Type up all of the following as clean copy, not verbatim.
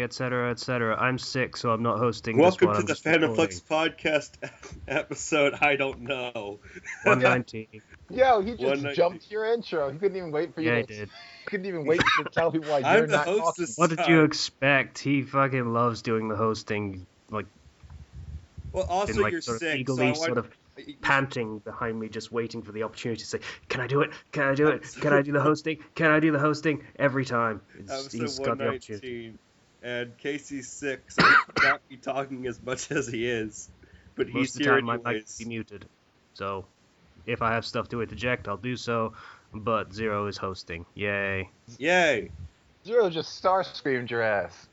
etc., etc. I'm sick, so I'm not hosting Welcome this one. to the Fandom Flux podcast episode. I don't know. 119. Yo, he just 119. jumped your intro. He couldn't even wait for you Yeah, to. he did. He couldn't even wait to tell people why I'm you're the not host talking. this What did you expect? He fucking loves doing the hosting, like, Well, also been like you're sort of sick, eagerly, so I want sort of panting behind me, just waiting for the opportunity to say, "Can I do it? Can I do it? Can I do the hosting? Can I do the hosting?" Every time. He's episode got the opportunity. 119, and Casey's sick, so he cannot be talking as much as he is. But Most he's of the here time, my mic will anyways. be muted. So, if I have stuff to interject, I'll do so. But Zero is hosting. Yay! Yay! Zero just star screamed your ass.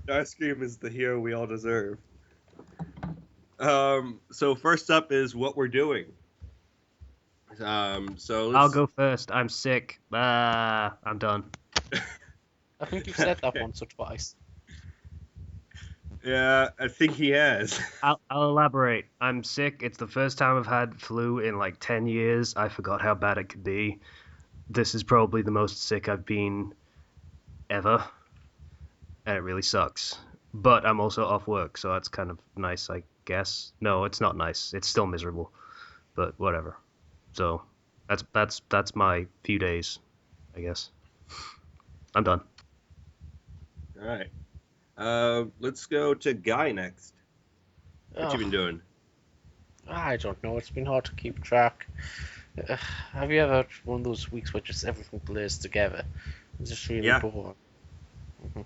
Starscream is the hero we all deserve. So first up is what we're doing. So I'll go first. I'm sick. I'm done. I think you've said that once or twice. Yeah, I think he has. I'll elaborate. I'm sick. It's the first time I've had flu in like 10 years. I forgot how bad it could be. This is probably the most sick I've been ever. And it really sucks. But I'm also off work, so that's kind of nice, I guess. No, it's not nice. It's still miserable. But whatever. So that's my few days, I guess. I'm done. All right. Let's go to Guy next. What you been doing? I don't know. It's been hard to keep track. Have you ever had one of those weeks where just everything blurs together? It's just really boring. Mm-hmm.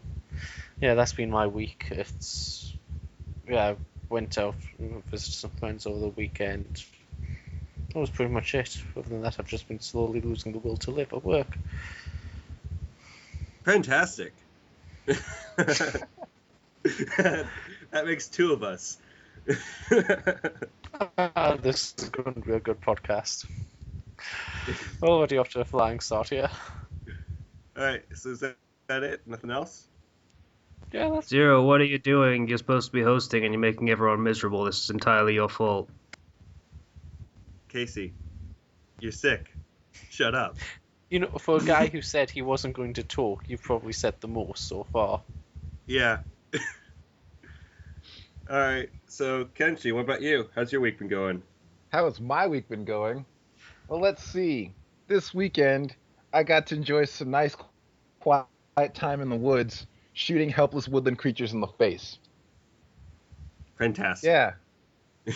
Yeah, that's been my week. I went out and visited some friends over the weekend. That was pretty much it. Other than that, I've just been slowly losing the will to live at work. Fantastic. That makes two of us. This is going to be a good podcast. Already off to a flying start here. Alright, so is that it? Nothing else? Yeah, that's... Zero, what are you doing? You're supposed to be hosting and you're making everyone miserable. This is entirely your fault. Casey, you're sick. Shut up. You know, for a guy who said he wasn't going to talk, you've probably said the most so far. Yeah. Alright, so Kenshi, what about you? How's your week been going? How has my week been going? Well, let's see. This weekend, I got to enjoy some nice, quiet time in the woods, shooting helpless woodland creatures in the face. Fantastic.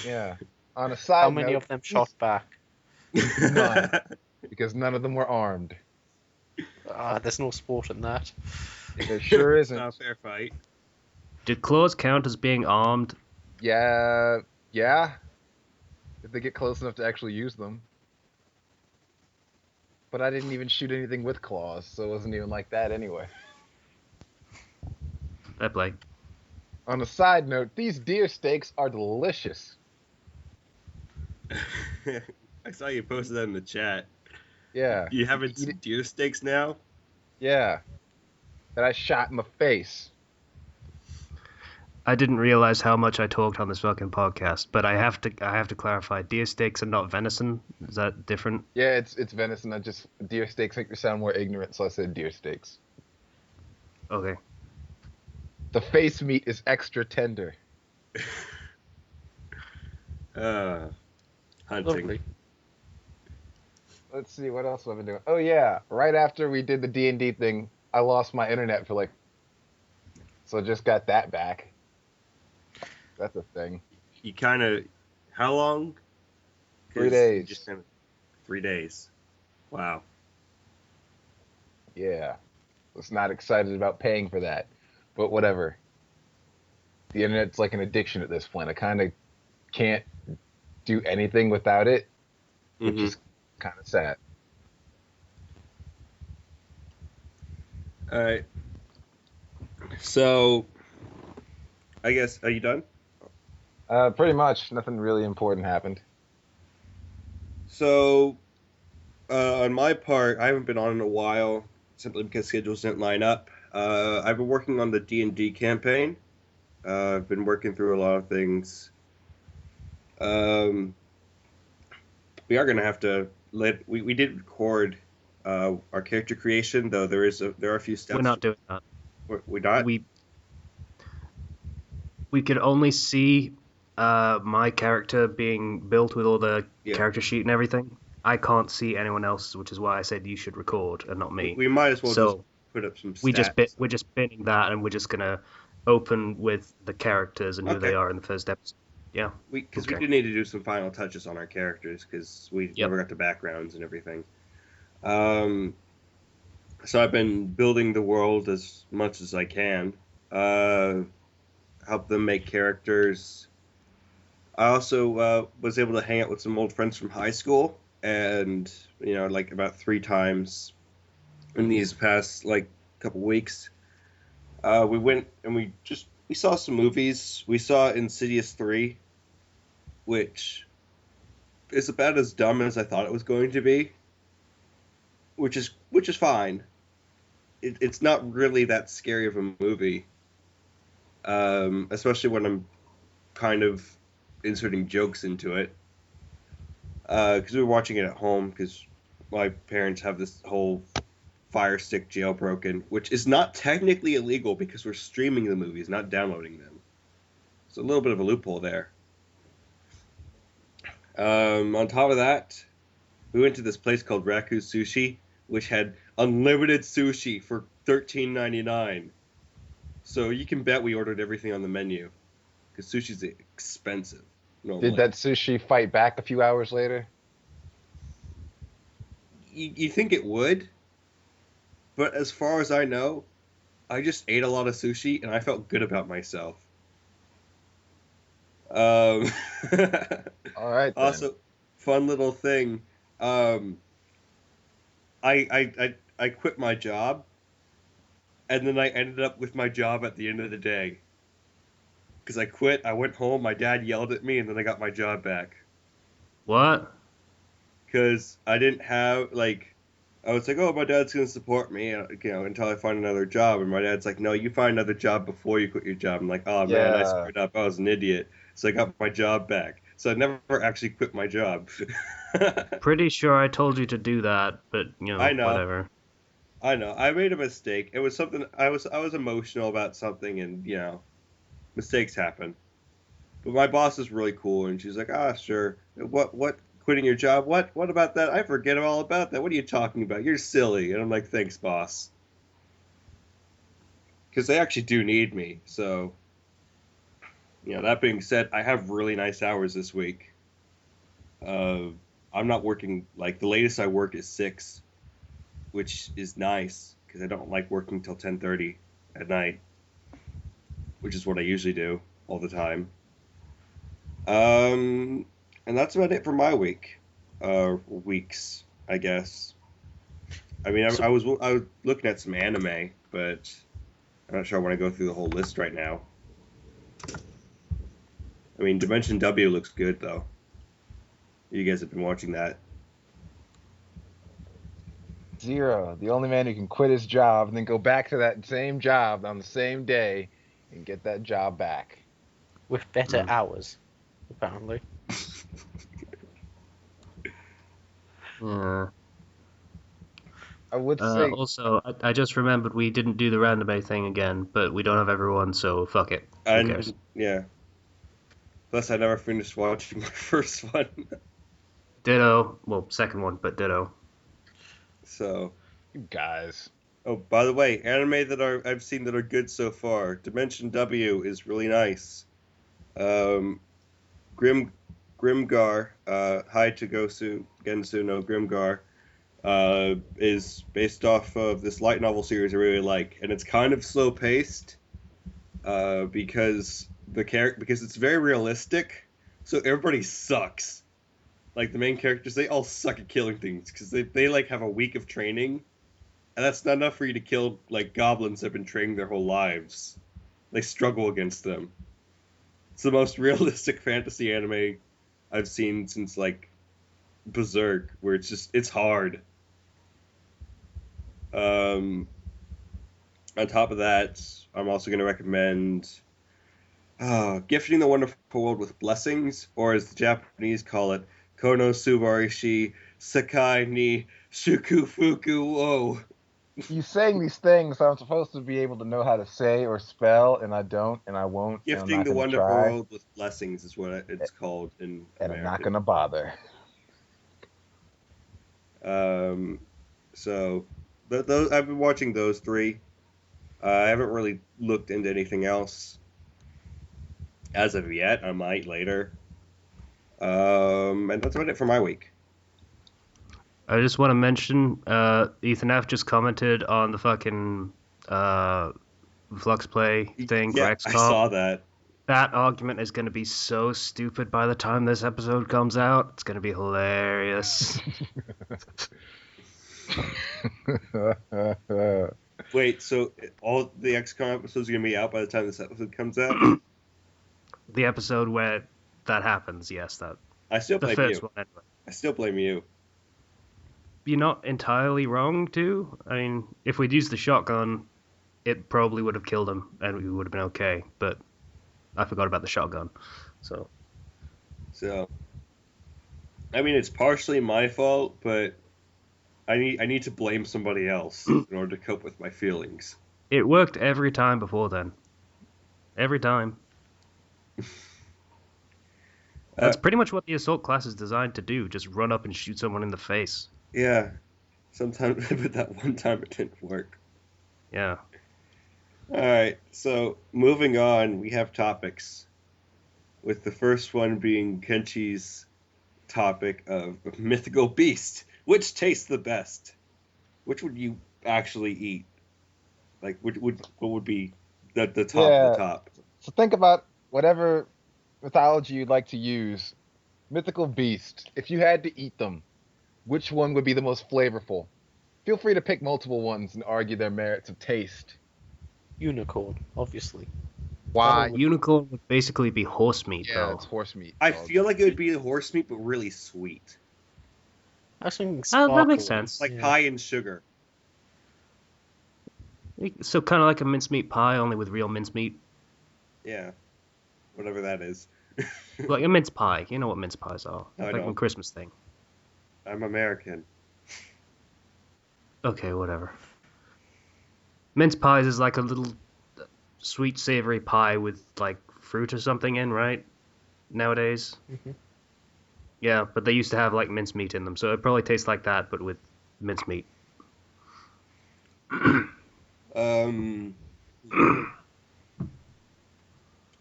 Yeah. On a side How many note, of them shot back? None, because none of them were armed. There's no sport in that. There sure It's isn't. not a fair fight. Did claws count as being armed? Yeah. If they get close enough to actually use them. But I didn't even shoot anything with claws, so it wasn't even like that anyway. Fair play. On a side note, these deer steaks are delicious. I saw you posted that in the chat. Yeah. You having some deer steaks now? Yeah. That I shot in the face. I didn't realize how much I talked on this fucking podcast, but I have to clarify. Deer steaks are not venison. Is that different? Yeah, it's venison. Deer steaks make me sound more ignorant, so I said deer steaks. Okay. The face meat is extra tender. Hunting. Lovely. Let's see, what else have I been doing? Oh yeah, right after we did the D&D thing, I lost my internet for so I just got that back. That's a thing. You kind of... How long? 3 days. Just 3 days. Wow. Yeah. I was not excited about paying for that. But whatever. The internet's like an addiction at this point. I kind of can't do anything without it, which is kind of sad. All right. So, I guess, are you done? Pretty much. Nothing really important happened. So, on my part, I haven't been on in a while, simply because schedules didn't line up. I've been working on the D&D campaign. I've been working through a lot of things. We are going to have to we did record our character creation, though there are a few steps. We're not doing that. We're not. We could only see my character being built with all the character sheet and everything. I can't see anyone else's, which is why I said you should record and not me. We might as well just put up some stats. We're just binning that, and we're just gonna open with the characters and who they are in the first episode. Yeah. Because we do need to do some final touches on our characters, because we never got to backgrounds and everything. So I've been building the world as much as I can. Help them make characters. I also was able to hang out with some old friends from high school, and like about 3 times in these past couple weeks. We went and we saw some movies. We saw Insidious 3, which is about as dumb as I thought it was going to be, which is fine. It's not really that scary of a movie, especially when I'm kind of inserting jokes into it. Because we were watching it at home, because my parents have this whole Fire Stick jailbroken, which is not technically illegal because we're streaming the movies, not downloading them. So a little bit of a loophole there. On top of that, we went to this place called Raku Sushi, which had unlimited sushi for $13.99. So you can bet we ordered everything on the menu, because sushi's expensive normally. Did that sushi fight back a few hours later? You think it would? But as far as I know, I just ate a lot of sushi and I felt good about myself. All right. Then. Also, fun little thing. I quit my job, and then I ended up with my job at the end of the day. Because I quit, I went home, my dad yelled at me, and then I got my job back. What? Because I didn't have, I was like, oh, my dad's going to support me, until I find another job. And my dad's like, no, you find another job before you quit your job. I'm like, oh, man, I screwed up. I was an idiot. So I got my job back. So I never actually quit my job. Pretty sure I told you to do that, but, I know. Whatever. I know. I made a mistake. It was something, I was emotional about something, and, mistakes happen. But my boss is really cool, and she's like, sure. What? Quitting your job? What about that? I forget all about that. What are you talking about? You're silly. And I'm like, thanks, boss. Because they actually do need me. So, that being said, I have really nice hours this week. I'm not working, the latest I work is 6, which is nice, because I don't like working till 10:30 at night, which is what I usually do all the time. And that's about it for my weeks, I guess. I mean, I was looking at some anime, but I'm not sure I want to go through the whole list right now. I mean, Dimension W looks good, though. You guys have been watching that. Zero, the only man who can quit his job and then go back to that same job on the same day and get that job back. With better hours, apparently. Yeah. I would say. Also, I just remembered we didn't do the random thing again, but we don't have everyone, so fuck it. Who cares? Yeah. Plus, I never finished watching my first one. Ditto. Well, second one, but ditto. So. You guys. Oh, by the way, anime that I've seen that are good so far. Dimension W is really nice. Grimgar, Haitogosu Gensu no Grimgar, is based off of this light novel series I really like, and it's kind of slow paced, because it's very realistic, so everybody sucks. Like the main characters, they all suck at killing things because they have a week of training, and that's not enough for you to kill goblins that have been training their whole lives. They struggle against them. It's the most realistic fantasy anime I've seen since Berserk, where it's hard. On top of that, I'm also going to recommend Gifting the Wonderful World with Blessings, or as the Japanese call it, Kono Subarishi Sakai ni Shuku fuku whoa. You saying these things I'm supposed to be able to know how to say or spell, and I don't, and I won't, and I'm Gifting not the going to wonderful try, world with blessings is what it's called in and I'm not American. going to bother. So those I've been watching those three. I haven't really looked into anything else as of yet. I might later. And that's about it for my week. I just want to mention, Ethan F just commented on the fucking Flux Play thing for Yeah, I XCOM. saw that. That argument is going to be so stupid by the time this episode comes out. It's going to be hilarious. Wait, so all the XCOM episodes are gonna be out by the time this episode comes out? The episode where that happens, yes, that I still the blame first you. one anyway. I still blame you. You're not entirely wrong, too. I mean, if we'd used the shotgun, it probably would have killed him, and we would have been okay. But I forgot about the shotgun, so. So, I mean, it's partially my fault, but I need to blame somebody else in order to cope with my feelings. It worked every time before then. Every time. That's pretty much what the assault class is designed to do. Just run up and shoot someone in the face. Yeah. Sometimes, but that one time it didn't work. Yeah. Alright, so moving on, we have topics. With the first one being Kenchi's topic of mythical beast. Which tastes the best? Which would you actually eat? Like, what would be the top of the top? So think about whatever mythology you'd like to use. Mythical beast. If you had to eat them, which one would be the most flavorful? Feel free to pick multiple ones and argue their merits of taste. Unicorn, obviously. Why? Unicorn would basically be horse meat, Yeah, though. it's horse meat. I feel like it would be horse meat, but really sweet. I was thinking That sparkling. makes sense. Like high in sugar. So kind of like a mincemeat pie, only with real mincemeat. Yeah. Whatever that is. Like a mince pie. You know what mince pies are. No, I like don't. a Christmas thing. I'm American. Okay, whatever. Mince pies is like a little sweet, savory pie with like fruit or something in, right? Nowadays. Mhm. Yeah, but they used to have like mincemeat in them, so it probably tastes like that, but with mincemeat.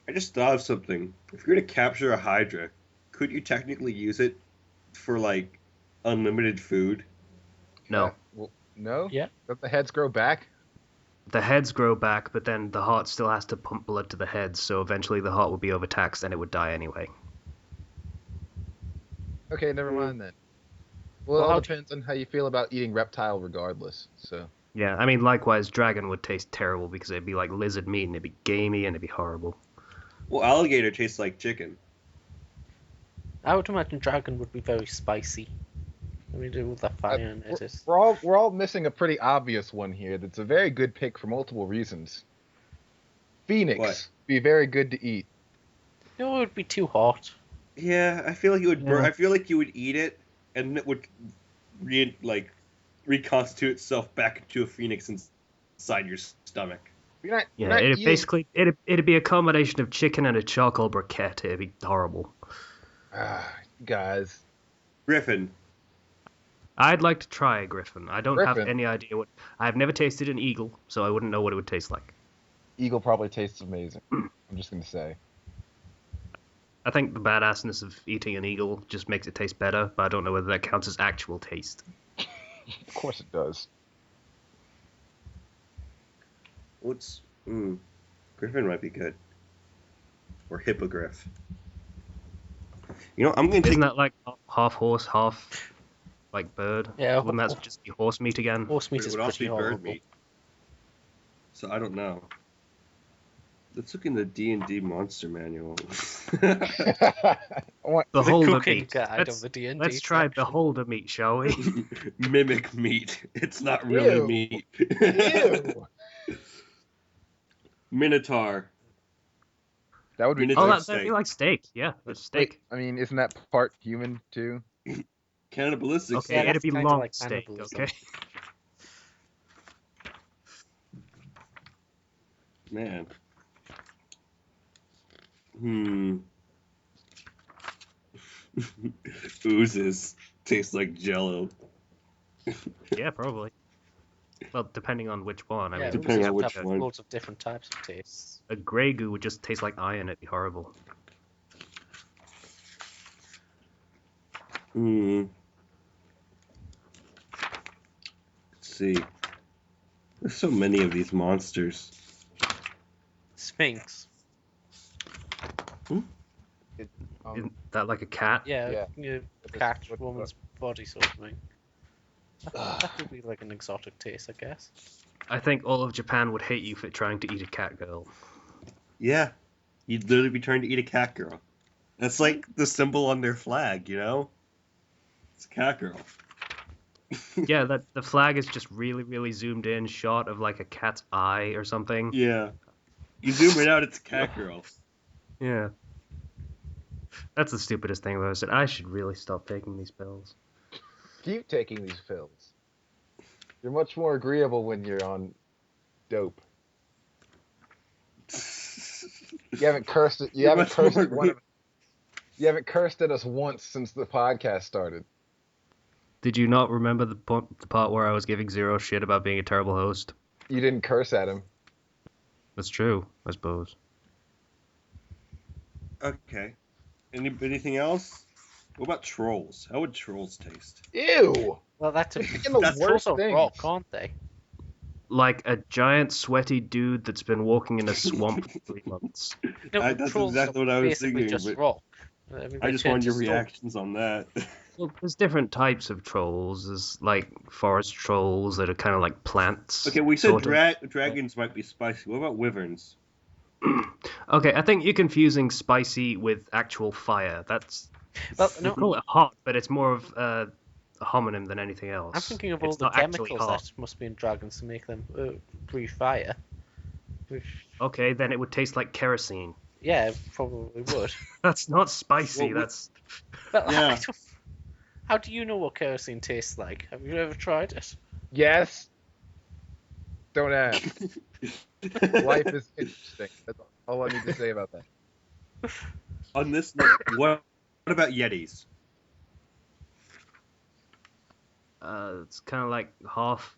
I just thought of something. If you're gonna capture a Hydra, could you technically use it for like unlimited food? No. Well, no? Yeah. Don't the heads grow back? The heads grow back, but then the heart still has to pump blood to the heads, so eventually the heart would be overtaxed and it would die anyway. Okay, never mind then. Well, it all depends on how you feel about eating reptile regardless, so. Yeah, I mean, likewise, dragon would taste terrible because it'd be like lizard meat and it'd be gamey and it'd be horrible. Well, alligator tastes like chicken. I would imagine dragon would be very spicy. I mean, with that fire in it. Is... We're all missing a pretty obvious one here that's a very good pick for multiple reasons. Phoenix What? be very good to eat. No, it would be too hot. Yeah, I feel like you would. Yeah. I feel like you would eat it, and it would reconstitute itself back into a phoenix inside your stomach. You're not Yeah, it'd eating... basically it'd be a combination of chicken and a charcoal briquette. It'd be horrible. Guys. Griffin. I'd like to try a griffin. I don't have Griffin? any idea what. I've never tasted an eagle, so I wouldn't know what it would taste like. Eagle probably tastes amazing. I'm just gonna say. I think the badassness of eating an eagle just makes it taste better, but I don't know whether that counts as actual taste. Of course it does. What's Griffin might be good. Or hippogriff. You know, I'm gonna take. Isn't that like half horse, half like bird? Yeah, Wouldn't that just be horse meat again? Horse meat It is would also pretty be bird horrible. meat. So I don't know. Let's look in the D&D monster manual. I want- Beholder cooking meat. guide of the D&D Let's try section. beholder meat, shall we? Mimic meat. It's not really Ew. meat. Ew. Minotaur. That would be. Minotaur Oh, that'd steak. be like steak. Yeah, that's steak. I mean, isn't that part human too? Cannibalistic. Okay, Yeah, it'd that's be kinda long like steak. cannibalism. Okay. Man. Oozes taste like Jello. Yeah, probably. Well, depending on which one. I Yeah, mean, Depending oozes on would which have one. loads of different types of tastes. a grey goo would just taste like iron. It'd be horrible. Let's see. There's so many of these monsters. Sphinx. Isn't that like a cat? Yeah, Yeah. cat, What- woman's body sort of thing. That could be like an exotic taste, I guess. I think all of Japan would hate you for trying to eat a cat girl. Yeah. You'd literally be trying to eat a cat girl. That's like the symbol on their flag, you know? It's a cat girl. Yeah, that the flag is just really, really zoomed in shot of like a cat's eye or something. Yeah. You zoom it out, it's a cat girl. Yeah. That's the stupidest thing I've ever said. I should really stop taking these pills. Keep taking these pills. You're much more agreeable when you're on dope. You haven't cursed it. You You're haven't much cursed more at one of, You haven't cursed at us once since the podcast started. Did you not remember the part where I was giving zero shit about being a terrible host? You didn't curse at him. That's true, I suppose. Okay. Anything else? What about trolls? How would trolls taste? Ew! Well, that's a Picking the That's worst also things. rock, aren't they? Like a giant sweaty dude that's been walking in a swamp for 3 months. No, but That's trolls exactly are what I was basically thinking, just but rock. I mean, I they just turn wanted to your stone. reactions on that. Well, there's different types of trolls. There's like forest trolls that are kind of like plants. Okay, we said sort of. dragons might be spicy. What about wyverns? Okay, I think you're confusing spicy with actual fire. That's Well, you no, call it hot, but it's more of a homonym than anything else. I'm thinking of all It's the not actually chemicals hot. that must be in dragons to make them breathe fire. Which, Okay, then it would taste like kerosene. yeah, probably would. That's not spicy. Well, that's But Yeah. how do you know what kerosene tastes like? Have you ever tried it? Yes. Don't ask. Life is interesting. That's all I need to say about that. On this note, what about yetis? it's kind of like half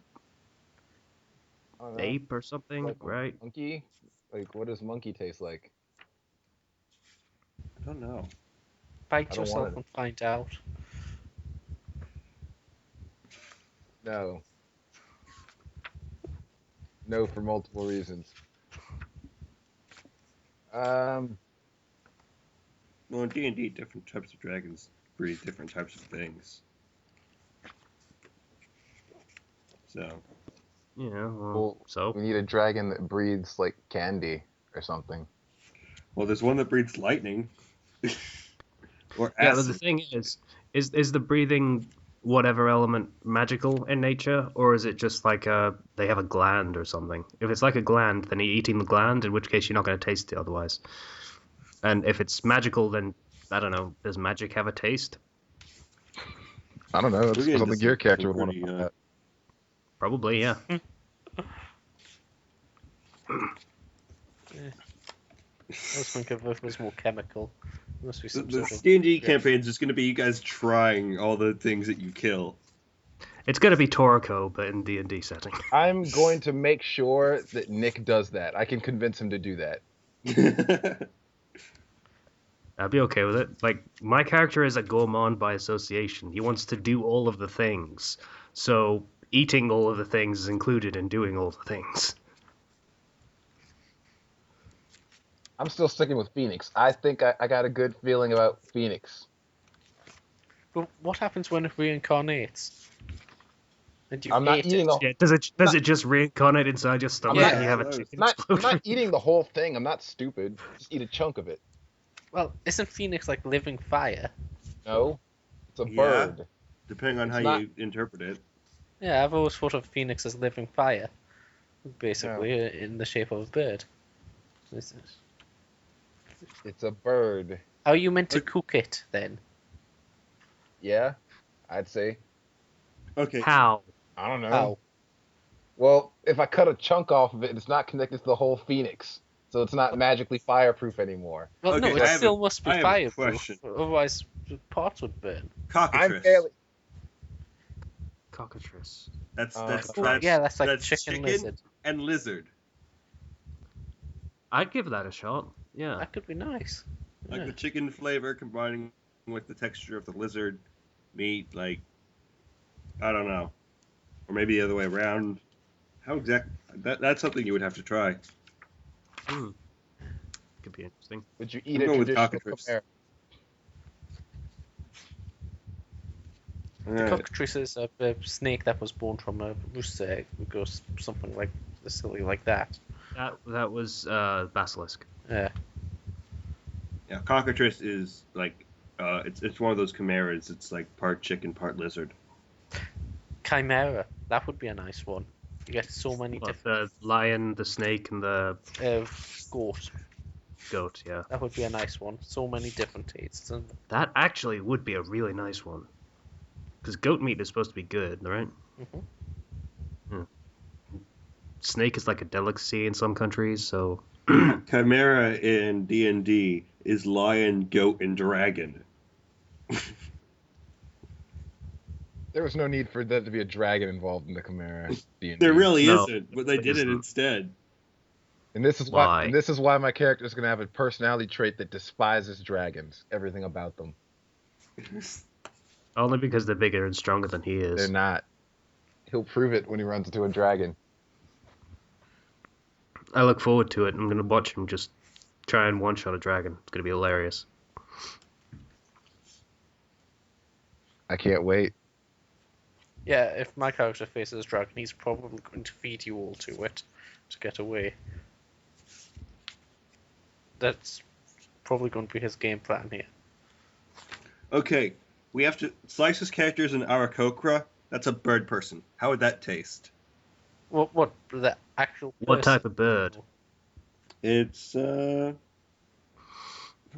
I don't know. ape or something, Like right? Monkey? Like, what does monkey taste like? I don't know. Bite I don't yourself want it. and find out. No. No, for multiple reasons. Well, in D&D, different types of dragons breed different types of things. So, Yeah. Well, So we need a dragon that breathes like candy or something. well, there's one that breeds lightning. Or yeah, acid. but the thing is the breathing whatever element magical in nature, or is it just like they have a gland or something? If it's like a gland, then you're eating the gland, in which case you're not going to taste it otherwise. And if it's magical, then I don't know. Does magic have a taste? I don't know. That's We're getting something to your some character would want to pretty, find out. Probably, yeah. I was thinking if it was more chemical. There must be some The sort of... D&D campaign is just going to be you guys trying all the things that you kill. It's going to be Toriko, but in D&D setting. I'm going to make sure that Nick does that. I can convince him to do that. I'd be okay with it. Like, my character is a gourmand by association. He wants to do all of the things. So, eating all of the things is included in doing all the things. I'm still sticking with Phoenix. I think I got a good feeling about Phoenix. But what happens when it reincarnates? And you I'm not ate eating it? the Yeah, does it just reincarnate inside your stomach Yeah. and you have a I'm chicken I'm explosion? not eating the whole thing. I'm not stupid. Just eat a chunk of it. Well, isn't Phoenix like living fire? No, it's a Yeah. bird. Depending on It's how not- you interpret it. Yeah, I've always thought of Phoenix as living fire. Basically, in the shape of a bird. It's a bird. Are you meant to But- cook it then? Yeah. I'd say. Okay. How? I don't know. How? Well, if I cut a chunk off of it, it's not connected to the whole phoenix, so it's not magically fireproof anymore. Well, Okay, no, it I have still must be I have a fireproof. question. Otherwise, the parts would burn. I'm Cockatrice. fairly. Cockatrice. That's Oh, that's that's Oh, that's yeah, that's like that's chicken lizard. and lizard. I'd give that a shot. Yeah. That could be nice. Like Yeah. the chicken flavor combining with the texture of the lizard meat. Like, I don't know, or maybe the other way around. How exact? That's something you would have to try. Hmm. Could be interesting. Would you eat I'm a going with traditional cockatrice. chimera? The Alright. cockatrice is a snake that was born from a rooster egg. It goes something like silly like that. That was basilisk. Yeah. Yeah, cockatrice is like, it's one of those chimeras. It's like part chicken, part lizard. Chimera. That would be a nice one. You get so many What, different. the lion, the snake, and the Goat. goat. Yeah. That would be a nice one. So many different tastes. And That actually would be a really nice one. Because goat meat is supposed to be good, right? Snake is like a delicacy in some countries, so Chimera in D&D is lion, goat, and dragon. There was no need for there to be a dragon involved in the chimera. D&D. There really No, isn't, but they there did it isn't. instead. And this is Why? and this is why my character is gonna have a personality trait that despises dragons. Everything about them. only because they're bigger and stronger than he They're is. not. He'll prove it when he runs into a dragon. I look forward to it. I'm gonna watch him just try and one-shot a dragon. It's gonna be hilarious. I can't wait. yeah, if my character faces a dragon, he's probably going to feed you all to it to get away. That's probably going to be his game plan here. Okay, we have to... Slice's character is an Aarakocra. That's a bird person. How would that taste? What the actual What person? type of bird? It's, I don't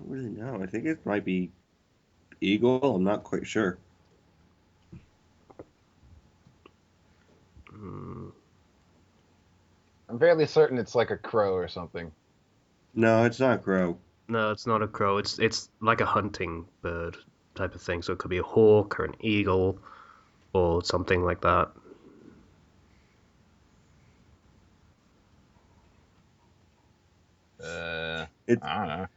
really know. I think it might be eagle. I'm not quite sure. Hmm. I'm fairly certain it's like a crow or something. No, it's not crow. No, it's not a crow. It's like a hunting bird type of thing. So it could be a hawk or an eagle or something like that. It's, I don't know.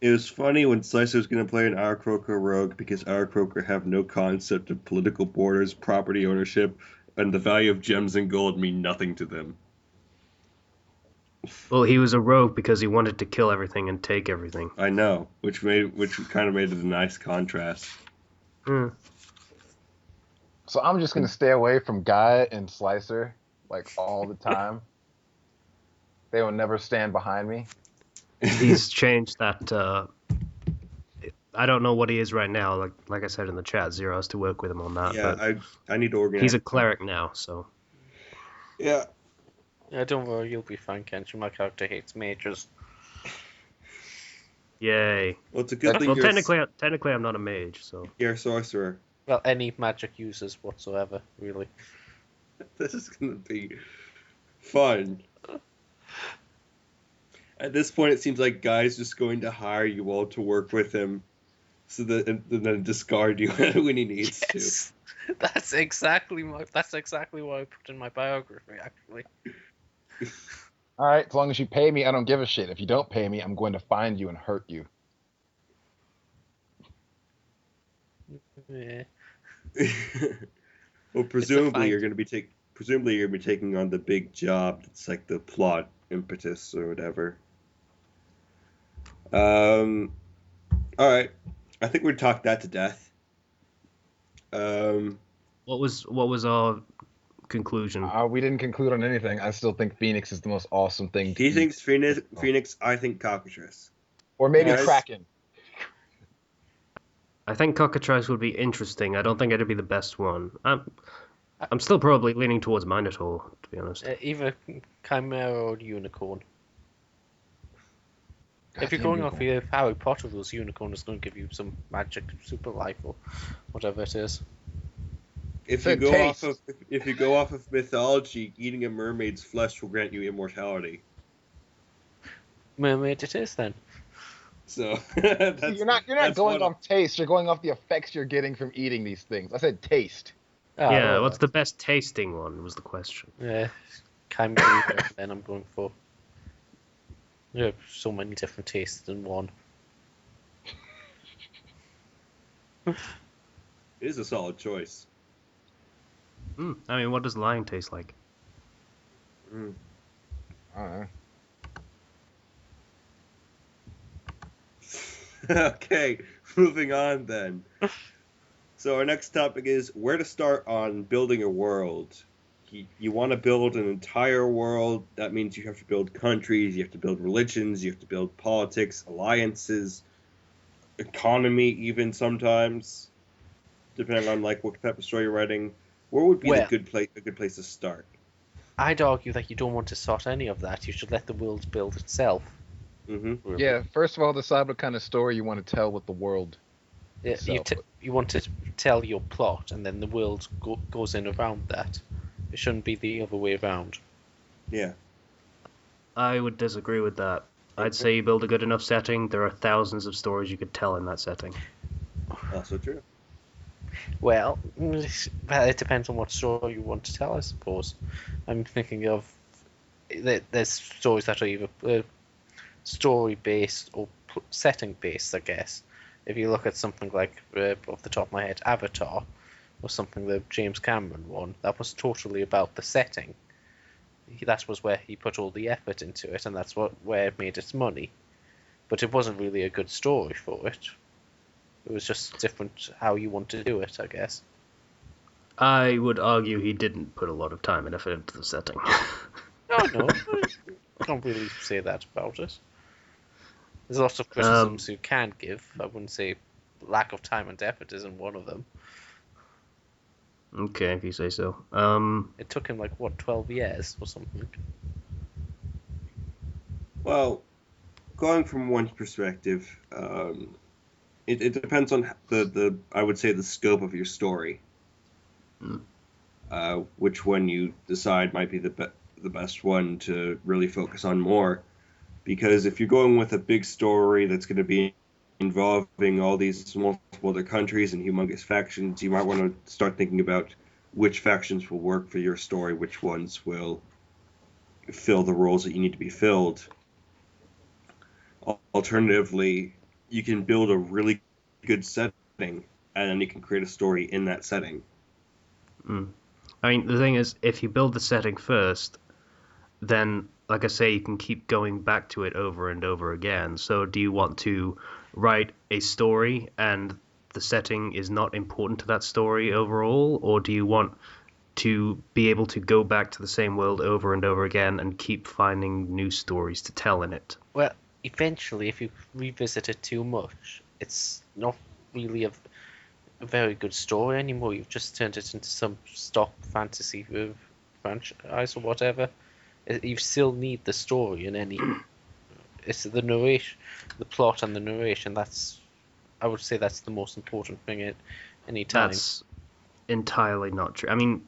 it was funny when Slice was going to play an Aarakocra rogue because Aarakocra have no concept of political borders, property ownership, and the value of gems and gold mean nothing to them. Well, he was a rogue because he wanted to kill everything and take everything. I know, which kind of made it a nice contrast. Hmm. So I'm just gonna stay away from Gaia and Slicer like all the time. They will never stand behind me. He's changed that. I don't know what he is right now. Like I said in the chat, Zero has to work with him on that. Yeah, but I need to organize. he's a cleric now, so Yeah. Yeah, don't worry, you'll be fine, Kenshin. My character hates mages. yay. Well, it's a good thing Well, you're technically, I'm not a mage, so you're a sorcerer. Well, any magic users whatsoever, really. This is gonna be fun. At this point, it seems like Guy's just going to hire you all to work with him, so that and then discard you when he needs Yes, that's exactly what I put in my biography. Actually, All right, as long as you pay me, I don't give a shit. If you don't pay me, I'm going to find you and hurt you. yeah. to. Well, presumably fight. you're going to be taking on the big job. That's like the plot impetus or whatever. All right. I think we talked that to death. what was our conclusion? We didn't conclude on anything. I still think Phoenix is the most awesome thing. He eat. thinks Phoenix. I think Cockatrice. Or maybe Yes. Kraken. I think Cockatrice would be interesting. I don't think it'd be the best one. I'm still probably leaning towards Minotaur, to be honest. Either Chimera or Unicorn. If you're Goddamn going off unicorn. your Harry Potter rules, Unicorn is going to give you some magic super life or whatever it is. If you Said go taste. if you go off of mythology, eating a mermaid's flesh will grant you immortality. Mermaid it is then. So See, you're not that's going what off taste. You're going off the effects you're getting from eating these things. I said taste. Ah, Yeah, well, what's the best tasting one was the question. yeah, Chimera, then I'm going for. There are so many different tastes in one. it is a solid choice. I mean, what does lying taste like? Mm. I don't know. Okay, moving on then. So our next topic is where to start on building a world. You want to build an entire world. That means you have to build countries, you have to build religions, you have to build politics, alliances, economy, even sometimes, depending on like what type of story you're writing. Where would be Well, a good place to start? I'd argue that you don't want to sort any of that. You should let the world build itself. Mm-hmm. Really. Yeah, first of all, decide what kind of story you want to tell with the world You, itself. you want to tell your plot, and then the world goes in around that. It shouldn't be the other way around. Yeah. I would disagree with that. I'd say you build a good enough setting, there are thousands of stories you could tell in that setting. Also true. Well, it depends on what story you want to tell, I suppose. I'm thinking of there's stories that are either story-based or setting-based, I guess. If you look at something like, off the top of my head, Avatar, or something that James Cameron won, that was totally about the setting. That was where he put all the effort into it, and that's where it made its money. But it wasn't really a good story for it. It was just different how you want to do it, I guess. I would argue he didn't put a lot of time and effort into the setting. No, I can't really say that about it. There's lots of criticisms you can give. I wouldn't say lack of time and effort isn't one of them. Okay, if you say so. It took him 12 years or something. Well, going from one perspective, it depends on the I would say the scope of your story. Which one you decide might be the best one to really focus on more. Because if you're going with a big story that's going to be involving all these multiple other countries and humongous factions, you might want to start thinking about which factions will work for your story, which ones will fill the roles that you need to be filled. Alternatively, you can build a really good setting and then you can create a story in that setting. I mean, the thing is, if you build the setting first, then, like I say, you can keep going back to it over and over again. So do you want to write a story and the setting is not important to that story overall, or do you want to be able to go back to the same world over and over again and keep finding new stories to tell in it? Well, eventually, if you revisit it too much, it's not really a very good story anymore. You've just turned it into some stock fantasy franchise or whatever. You still need the story in any. It's the narration, the plot, and the narration. I would say that's the most important thing at any time. That's entirely not true. I mean,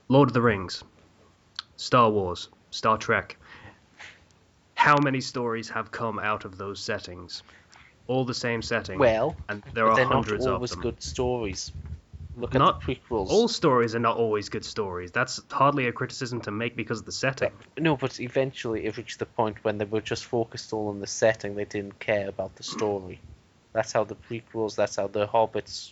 Lord of the Rings, Star Wars, Star Trek. How many stories have come out of those settings? All the same setting. Well, and there but are they're hundreds not of always them. good stories. Look Not at the prequels. All stories are not always good stories. That's hardly a criticism to make because of the setting. No, but eventually it reached the point when they were just focused all on the setting. They didn't care about the story. That's how the prequels, that's how the Hobbits,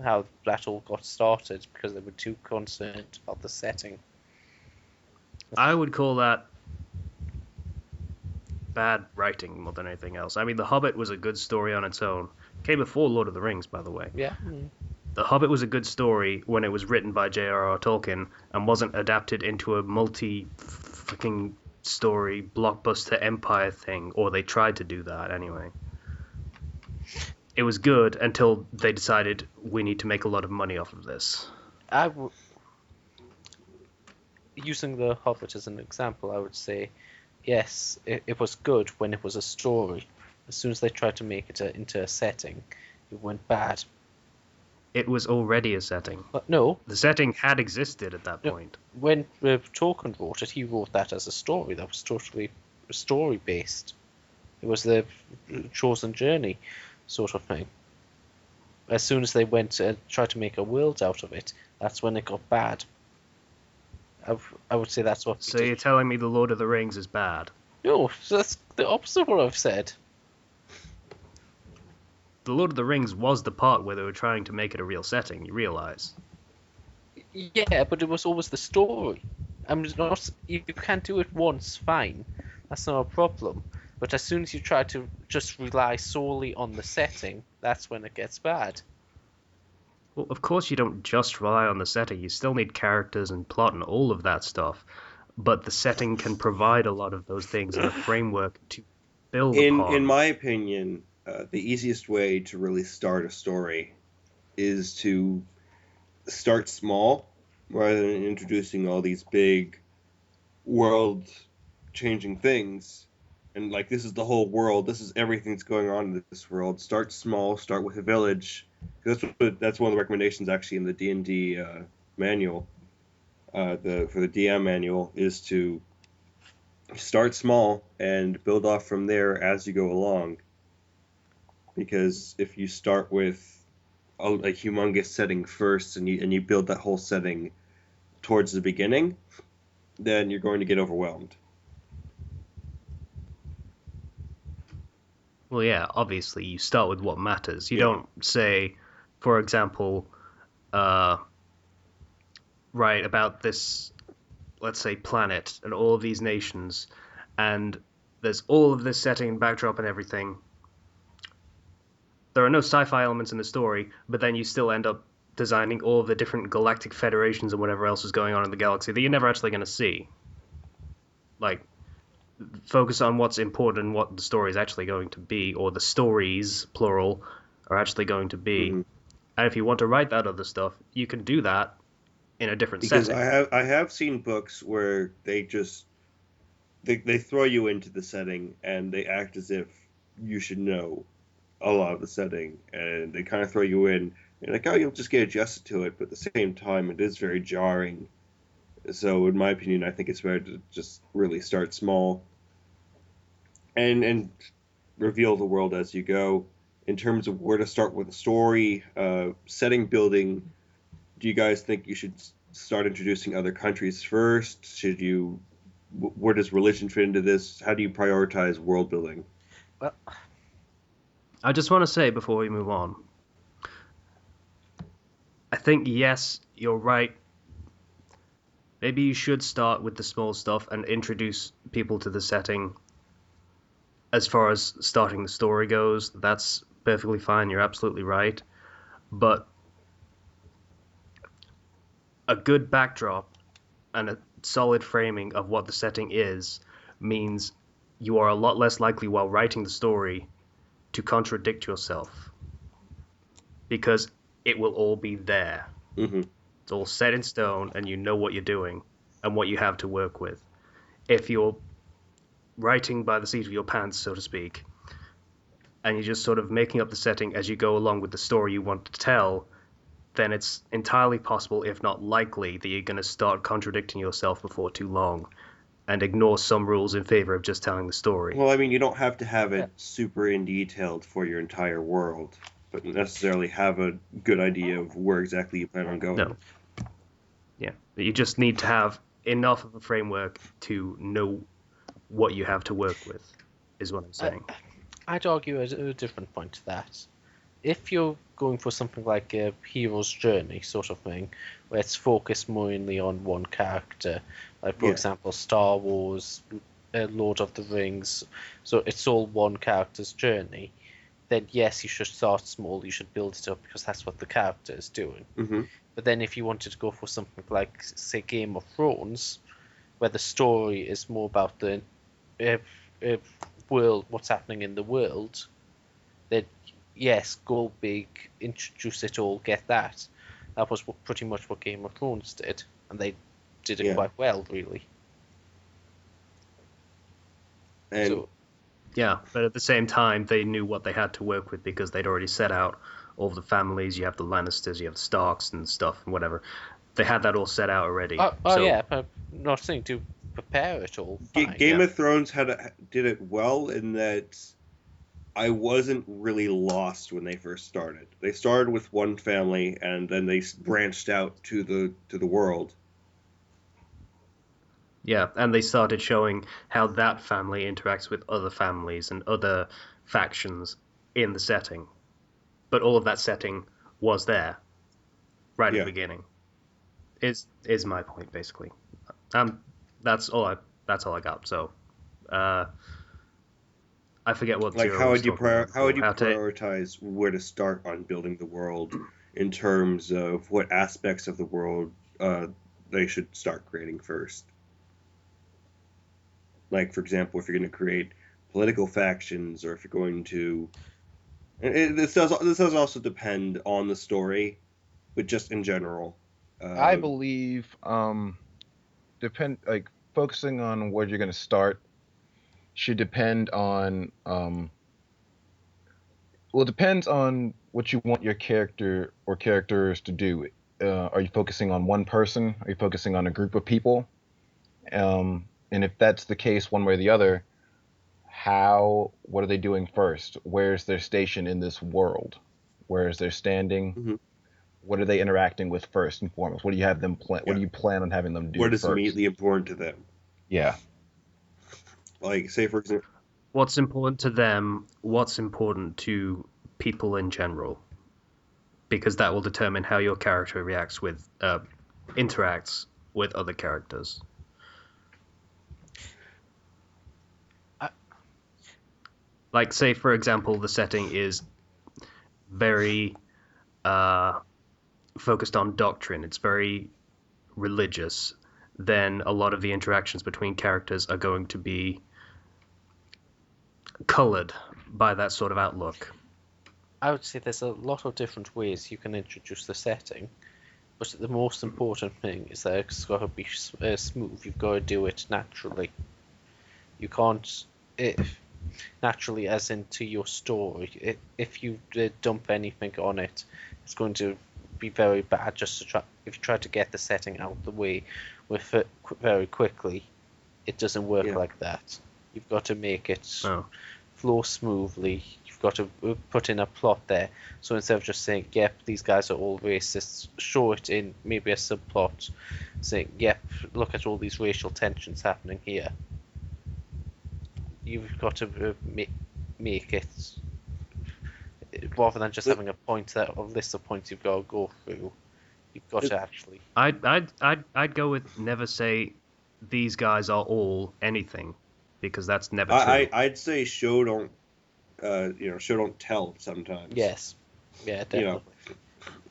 how that all got started, because they were too concerned about the setting. I would call that bad writing more than anything else. I mean, The Hobbit was a good story on its own. Came before Lord of the Rings, by the way. Yeah. The Hobbit was a good story when it was written by J.R.R. Tolkien and wasn't adapted into a multi-fucking story blockbuster empire thing, or they tried to do that anyway. It was good until they decided we need to make a lot of money off of this. Using The Hobbit as an example, I would say, yes, it was good when it was a story. As soon as they tried to make it into a setting, it went bad. It was already a setting. But no, The setting had existed at that no. point. When Tolkien wrote it, he wrote that as a story that was totally story based. It was the chosen journey sort of thing. As soon as they went and tried to make a world out of it, that's when it got bad. I would say that's what. So you're telling me The Lord of the Rings is bad? No, that's the opposite of what I've said. The Lord of the Rings was the part where they were trying to make it a real setting, you realise? Yeah, but it was always the story. I'm not. You can do it once, fine. That's not a problem. But as soon as you try to just rely solely on the setting, that's when it gets bad. Well, of course you don't just rely on the setting. You still need characters and plot and all of that stuff. But the setting can provide a lot of those things and a framework to build upon. In my opinion, the easiest way to really start a story is to start small rather than introducing all these big world-changing things. And like, this is the whole world. This is everything that's going on in this world. Start small. Start with a village. That's one of the recommendations actually in the D&D manual. For the DM manual is to start small and build off from there as you go along. Because if you start with a humongous setting first and you build that whole setting towards the beginning, then you're going to get overwhelmed. Well, yeah, obviously you start with what matters. You don't say, for example, write about this, let's say, planet and all of these nations, and there's all of this setting and backdrop and everything. There are no sci-fi elements in the story, but then you still end up designing all of the different galactic federations and whatever else is going on in the galaxy that you're never actually going to see. Like, focus on what's important and what the story is actually going to be, or the stories, plural, are actually going to be. Mm-hmm. And if you want to write that other stuff, you can do that in a different Because setting. I have seen books where they just they throw you into the setting and they act as if you should know a lot of the setting, and they kind of throw you in. You're like, oh, you'll just get adjusted to it, but at the same time, it is very jarring. So, in my opinion, I think it's better to just really start small and reveal the world as you go. In terms of where to start with the story, setting building, do you guys think you should start introducing other countries first? Where does religion fit into this? How do you prioritize world building? Well, I just want to say before we move on, I think, yes, you're right. Maybe you should start with the small stuff and introduce people to the setting. As far as starting the story goes, that's perfectly fine. You're absolutely right. But a good backdrop and a solid framing of what the setting is means you are a lot less likely while writing the story to contradict yourself. Because it will all be there. Mm-hmm. It's all set in stone and you know what you're doing and what you have to work with. If you're writing by the seat of your pants, so to speak, and you're just sort of making up the setting as you go along with the story you want to tell, then it's entirely possible, if not likely, that you're going to start contradicting yourself before too long and ignore some rules in favor of just telling the story. Well, I mean, you don't have to have it super in detailed for your entire world, but necessarily have a good idea of where exactly you plan on going. No. Yeah. You just need to have enough of a framework to know what you have to work with, is what I'm saying. I'd argue a different point to that. If you're going for something like a hero's journey sort of thing, where it's focused mainly on one character, like for example Star Wars, Lord of the Rings, so it's all one character's journey, then yes, you should start small, you should build it up because that's what the character is doing. Mm-hmm. But then if you wanted to go for something like, say, Game of Thrones, where the story is more about the world, what's happening in the world, then yes, go big, introduce it all, get that. That was pretty much what Game of Thrones did, and they did it quite well, really. And Yeah, but at the same time, they knew what they had to work with because they'd already set out all the families. You have the Lannisters, you have the Starks and stuff and whatever. They had that all set out already. Oh yeah, but not saying to prepare it all. Fine, Game yeah. of Thrones did it well in that I wasn't really lost when they first started. They started with one family and then they branched out to the world. Yeah, and they started showing how that family interacts with other families and other factions in the setting. But all of that setting was there right at Yeah. the beginning. Is my point basically. Um, that's all I got. So, I forget what Like, Zero how was would you talking about how would before. you prioritize where to start on building the world in terms of what aspects of the world they should start creating first? Like, for example, if you're going to create political factions, or if you're going to, this does also depend on the story, but just in general. I Uh, believe focusing on where you're going to start should depend on well, it depends on what you want your character or characters to do. Are you focusing on one person? Are you focusing on a group of people? And if that's the case, one way or the other, what are they doing first? Where's their station in this world? Where is their standing? mhm, What are they interacting with first and foremost? What do you have them plan? What yeah. do you plan on having them do What is first? immediately important to them? Yeah, Like, say for example, What's important to them? What's important to people in general? Because that will determine how your character interacts with other characters. I- Like, say for example, the setting is very focused on doctrine. It's very religious. Then a lot of the interactions between characters are going to be colored by that sort of outlook. I would say there's a lot of different ways you can introduce the setting, but the most important thing is that it's got to be smooth. You've got to do it naturally. You can't, if naturally, as into your story. If you dump anything on it, it's going to be very bad. Just to try, if you try to get the setting out the way with it very quickly, it doesn't work Yeah. like that. You've got to make it Oh. flow smoothly. You've got to put in a plot there. So instead of just saying, "Yep, these guys are all racists," show it in maybe a subplot, saying, "Yep, look at all these racial tensions happening here." You've got to make it rather than just having a list of points you've got to go through. You've got to actually. I'd go with never say these guys are all anything, because that's never true. I'd say show don't show don't tell sometimes. Yes. Yeah, definitely.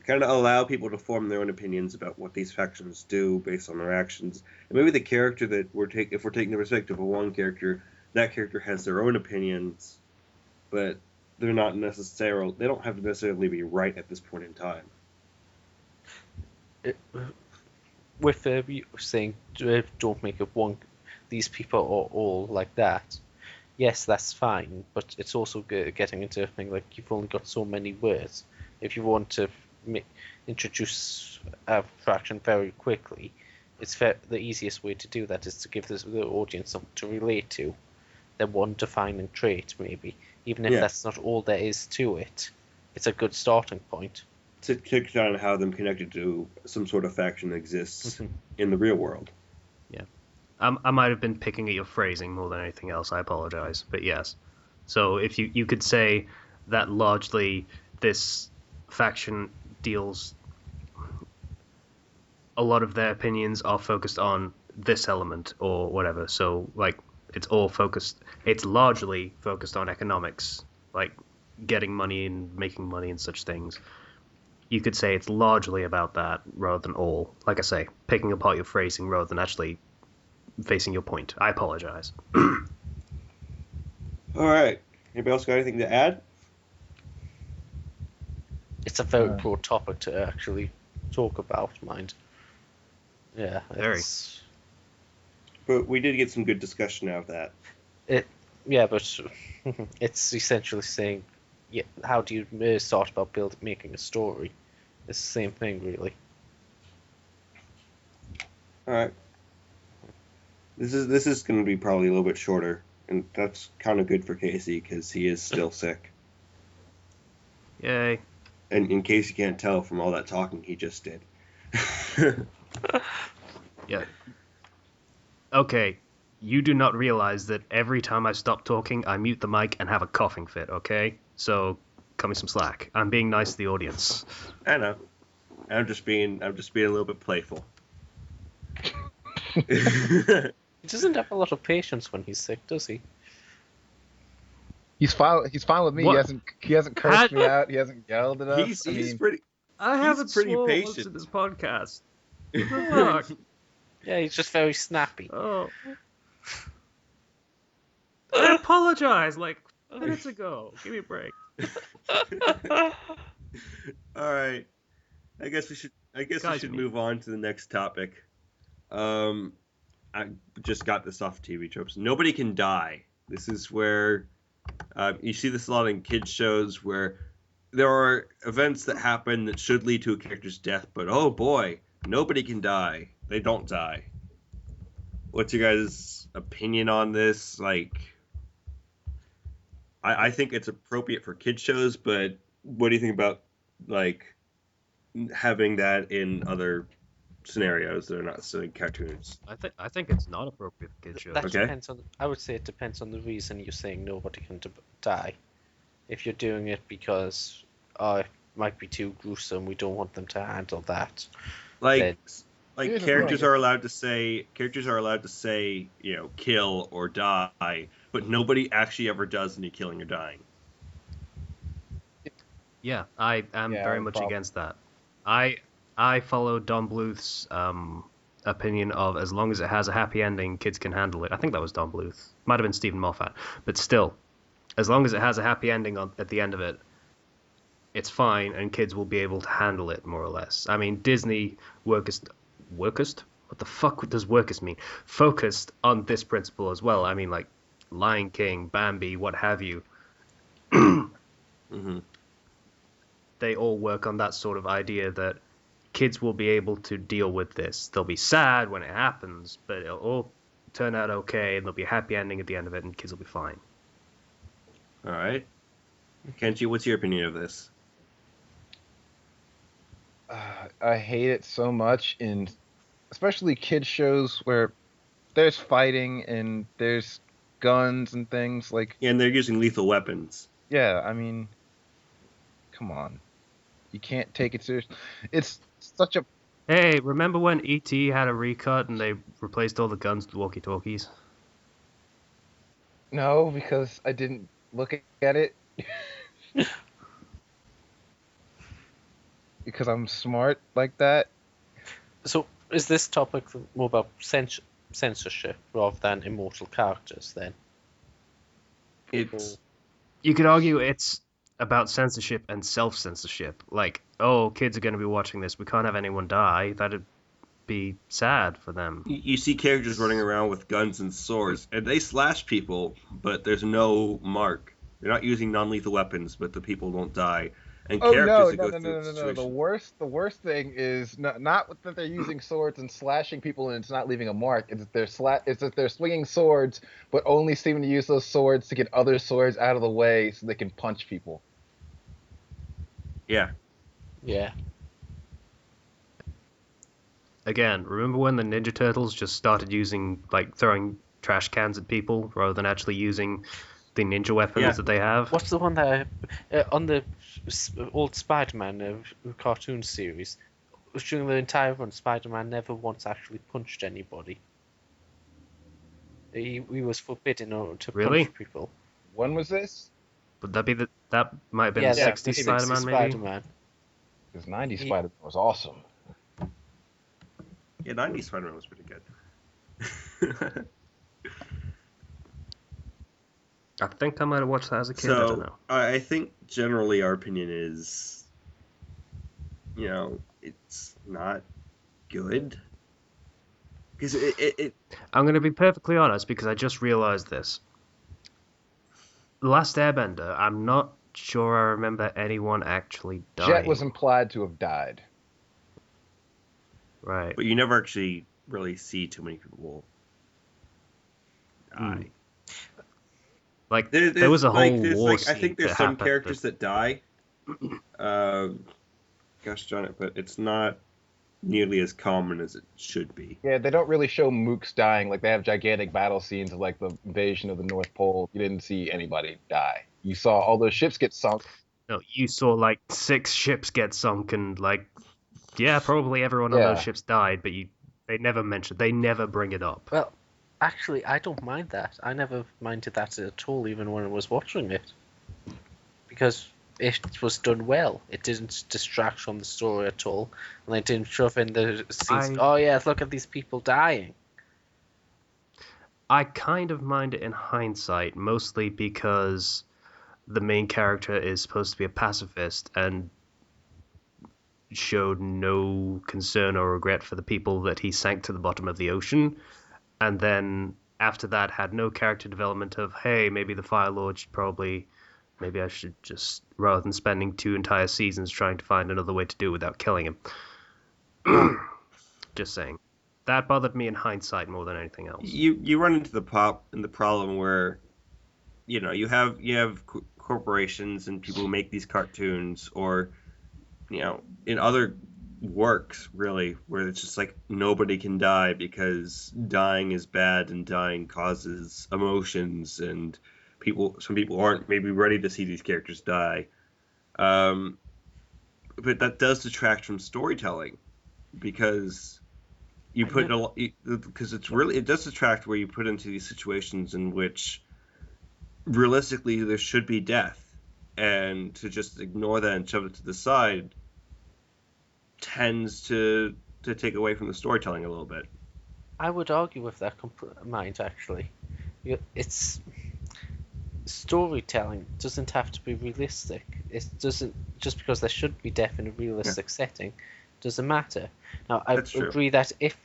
Kind of allow people to form their own opinions about what these factions do based on their actions. And maybe the character that if we're taking the perspective of one character, that character has their own opinions, but they don't have to necessarily be right at this point in time. With saying don't make it one, these people are all like that. Yes, that's fine, but it's also getting into a thing like you've only got so many words. If you want to introduce a faction very quickly, the easiest way to do that is to give the audience something to relate to. Their one defining trait, maybe, even if that's not all there is to it. It's a good starting point. To kick down how them connected to some sort of faction that exists in the real world. Yeah. I might have been picking at your phrasing more than anything else. I apologize, but yes. So if you could say that largely this faction deals, a lot of their opinions are focused on this element or whatever. So like it's largely focused on economics, like getting money and making money and such things. You could say it's largely about that rather than all. Like I say, picking apart your phrasing rather than actually facing your point. I apologize. All right. Anybody else got anything to add? It's a very broad topic to actually talk about, mind. Yeah, Very. it's But we did get some good discussion out of that. Yeah, but it's essentially saying, yeah, how do you start about making a story? It's the same thing, really. All right. This is going to be probably a little bit shorter, and that's kind of good for Casey because he is still sick. Yay. And in case you can't tell from all that talking he just did. Yeah. Okay, you do not realize that every time I stop talking, I mute the mic and have a coughing fit, okay? So, cut me some slack. I'm being nice to the audience. I know. I'm just being a little bit playful. He doesn't have a lot of patience when he's sick, does he? He's fine with me. What? He hasn't cursed me out. He hasn't yelled at us. He's pretty. I He's haven't pretty swore once patient. in this podcast. What the fuck? Yeah, he's just very snappy. Oh. I apologize like minutes ago. Give me a break. All right. I guess we should move on to the next topic. I just got this off TV tropes. Nobody can die. This is where you see this a lot in kids shows where there are events that happen that should lead to a character's death, but oh boy, nobody can die. They don't die. What's your guys' opinion on this? Like, I think it's appropriate for kids shows, but what do you think about like having that in other scenarios that are not necessarily cartoons? I think it's not appropriate for kids shows. That Okay. depends on. I would say it depends on the reason you're saying nobody can die. If you're doing it because it might be too gruesome, we don't want them to handle that. Like Here's the characters thing. are allowed to say kill or die, but nobody actually ever does any killing or dying. Yeah, I am very much against that. I follow Don Bluth's opinion of as long as it has a happy ending, kids can handle it. I think that was Don Bluth. Might have been Stephen Moffat. But still, as long as it has a happy ending at the end of it, it's fine, and kids will be able to handle it, more or less. I mean, Disney workist? What the fuck does workist mean? Focused on this principle as well. I mean, like, Lion King, Bambi, what have you. Mm-hmm. They all work on that sort of idea that kids will be able to deal with this. They'll be sad when it happens, but it'll all turn out okay, and there'll be a happy ending at the end of it, and kids will be fine. All right. Kenji, what's your opinion of this? I hate it so much in especially kids shows where there's fighting and there's guns and things like. And they're using lethal weapons. Yeah, I mean, come on, you can't take it serious. It's such a. Hey, remember when E.T. had a recut and they replaced all the guns with walkie-talkies? No, because I didn't look at it. Because I'm smart like that. So, is this topic more about censorship rather than immortal characters then? It's You could argue it's about censorship and self-censorship. Like, oh, kids are going to be watching this. We can't have anyone die. That'd be sad for them. you see characters running around with guns and swords, and they slash people, but there's no mark. They're not using non-lethal weapons, but the people don't die. And Oh characters no, that go no, no, through no, no, no! The situations- worst thing is not that they're using swords and slashing people and it's not leaving a mark. It's that they're swinging swords, but only seeming to use those swords to get other swords out of the way so they can punch people. Yeah. Yeah. Again, remember when the Ninja Turtles just started using, like, throwing trash cans at people rather than actually using the ninja weapons that they have? What's the one that on the old Spider-Man cartoon series? During the entire run, Spider-Man never once actually punched anybody. He was forbidden to Really? punch people. When was this? Would that be that might have been Yeah, the 60s 60s Spider-Man, maybe? Spider-Man. Because 90s Spider-Man was awesome. Yeah, 90s Spider-Man was pretty good. I think I might have watched that as a kid. I don't know. I think generally our opinion is, it's not good. Because it I'm going to be perfectly honest because I just realized this. Last Airbender, I'm not sure I remember anyone actually dying. Jet was implied to have died. Right. But you never actually really see too many people die. Like, there was a whole war I scene think there's that some happened characters that die. Gosh darn it, but it's not nearly as common as it should be. Yeah, they don't really show mooks dying. Like, they have gigantic battle scenes of, like, the invasion of the North Pole. You didn't see anybody die. You saw all those ships get sunk. No, you saw like 6 ships get sunk, and like, yeah, probably everyone on Yeah. those ships died, but they never bring it up. Well, actually, I don't mind that. I never minded that at all, even when I was watching it, because it was done well. It didn't distract from the story at all, and they didn't shove in the scenes. Oh yeah, look at these people dying. I kind of mind it in hindsight, mostly because the main character is supposed to be a pacifist and showed no concern or regret for the people that he sank to the bottom of the ocean, and then after that had no character development of, hey, maybe the Fire Lord maybe I should just, rather than spending 2 entire seasons trying to find another way to do it without killing him. Just saying. That bothered me in hindsight more than anything else. You run into the problem where, you have corporations and people who make these cartoons, or in other works really, where it's just like nobody can die because dying is bad and dying causes emotions, and some people aren't maybe ready to see these characters die. But that does detract from storytelling, because it does detract where you put into these situations in which realistically there should be death, and to just ignore that and shove it to the side tends to take away from the storytelling a little bit. I would argue with that mind, actually. It's storytelling doesn't have to be realistic. It doesn't, just because there should be death in a realistic setting doesn't matter. Now, I agree that if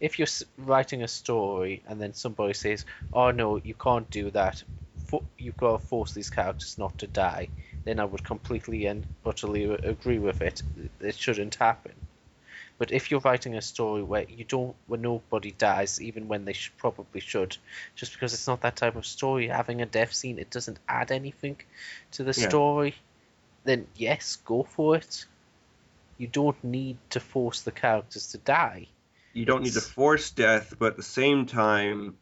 you're writing a story and then somebody says, oh no, you can't do that, you've got to force these characters not to die, then I would completely and utterly agree with it. It shouldn't happen. But if you're writing a story where nobody dies, even when they probably should, just because it's not that type of story, having a death scene, it doesn't add anything to the story, then yes, go for it. You don't need to force the characters to die. You don't need to force death, but at the same time,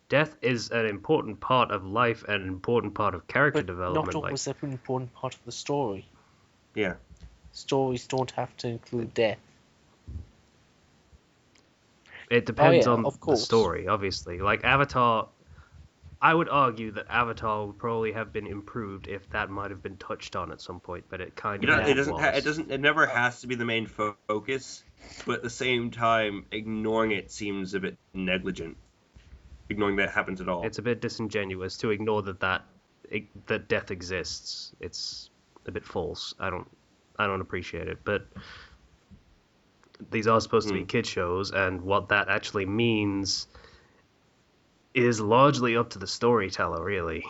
death is an important part of life and an important part of character development. Not always an important part of the story. Yeah. Stories don't have to include death. It depends on the story, obviously. Like Avatar, I would argue that Avatar would probably have been improved if that might have been touched on at some point, but it kind of it never has to be the main focus, but at the same time, ignoring it seems a bit negligent. Ignoring that happens at all. It's a bit disingenuous to ignore that death exists. It's a bit false. I don't appreciate it, but these are supposed to be kid shows, and what that actually means is largely up to the storyteller, really.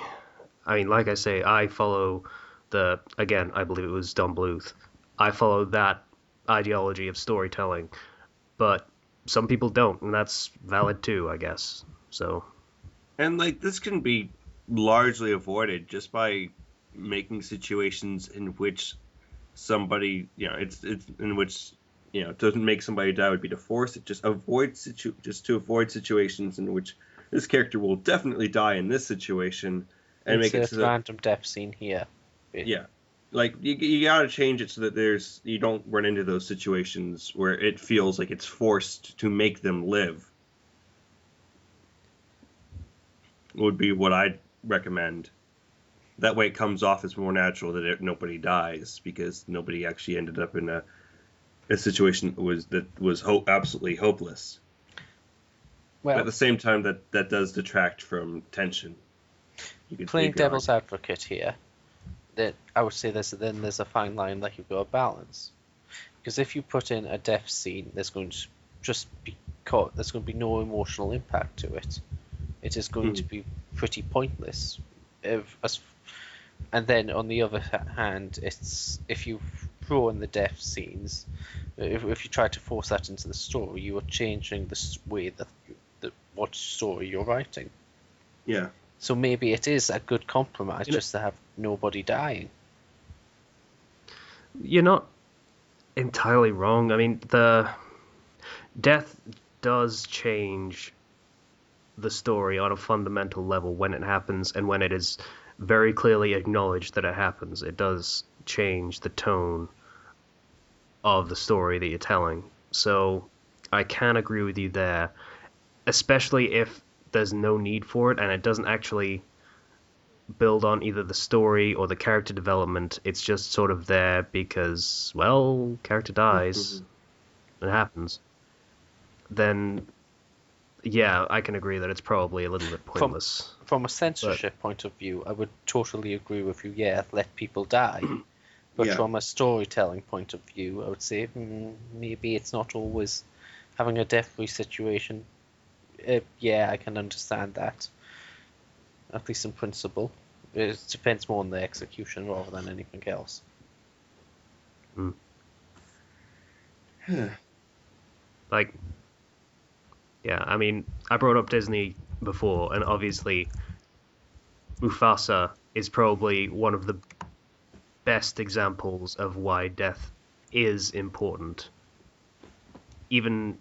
I mean, like I say, I follow I believe it was Don Bluth. I follow that ideology of storytelling, but some people don't, and that's valid too, I guess. So, and this can be largely avoided just by making situations in which somebody, it's in which doesn't make somebody die would be to force it. Just to avoid situations in which this character will definitely die in this situation, and make it so that random death scene here. Yeah, you gotta change it so that you don't run into those situations where it feels like it's forced to make them live. Would be what I'd recommend. That way it comes off as more natural that nobody dies, because nobody actually ended up in a situation that was absolutely hopeless. Well, but at the same time, that does detract from tension. Playing devil's advocate here, that I would say there's a fine line that you've got to balance. Because if you put in a death scene, there's going to be no emotional impact to it. It is going to be pretty pointless. And then on the other hand, it's if you throw in the death scenes, if you try to force that into the story, you are changing the way that what story you're writing. Yeah. So maybe it is a good compromise just to have nobody dying. You're not entirely wrong. I mean, the death does change the story on a fundamental level when it happens, and when it is very clearly acknowledged that it happens. It does change the tone of the story that you're telling. So I can agree with you there, especially if there's no need for it and it doesn't actually build on either the story or the character development. It's just sort of there because, well, character dies. It happens. Then, yeah, I can agree that it's probably a little bit pointless. From a censorship point of view, I would totally agree with you. Yeah, let people die. But from a storytelling point of view, I would say maybe it's not always having a death-free situation. Yeah, I can understand that. At least in principle. It depends more on the execution rather than anything else. Like, yeah, I mean, I brought up Disney before, and obviously Mufasa is probably one of the best examples of why death is important, even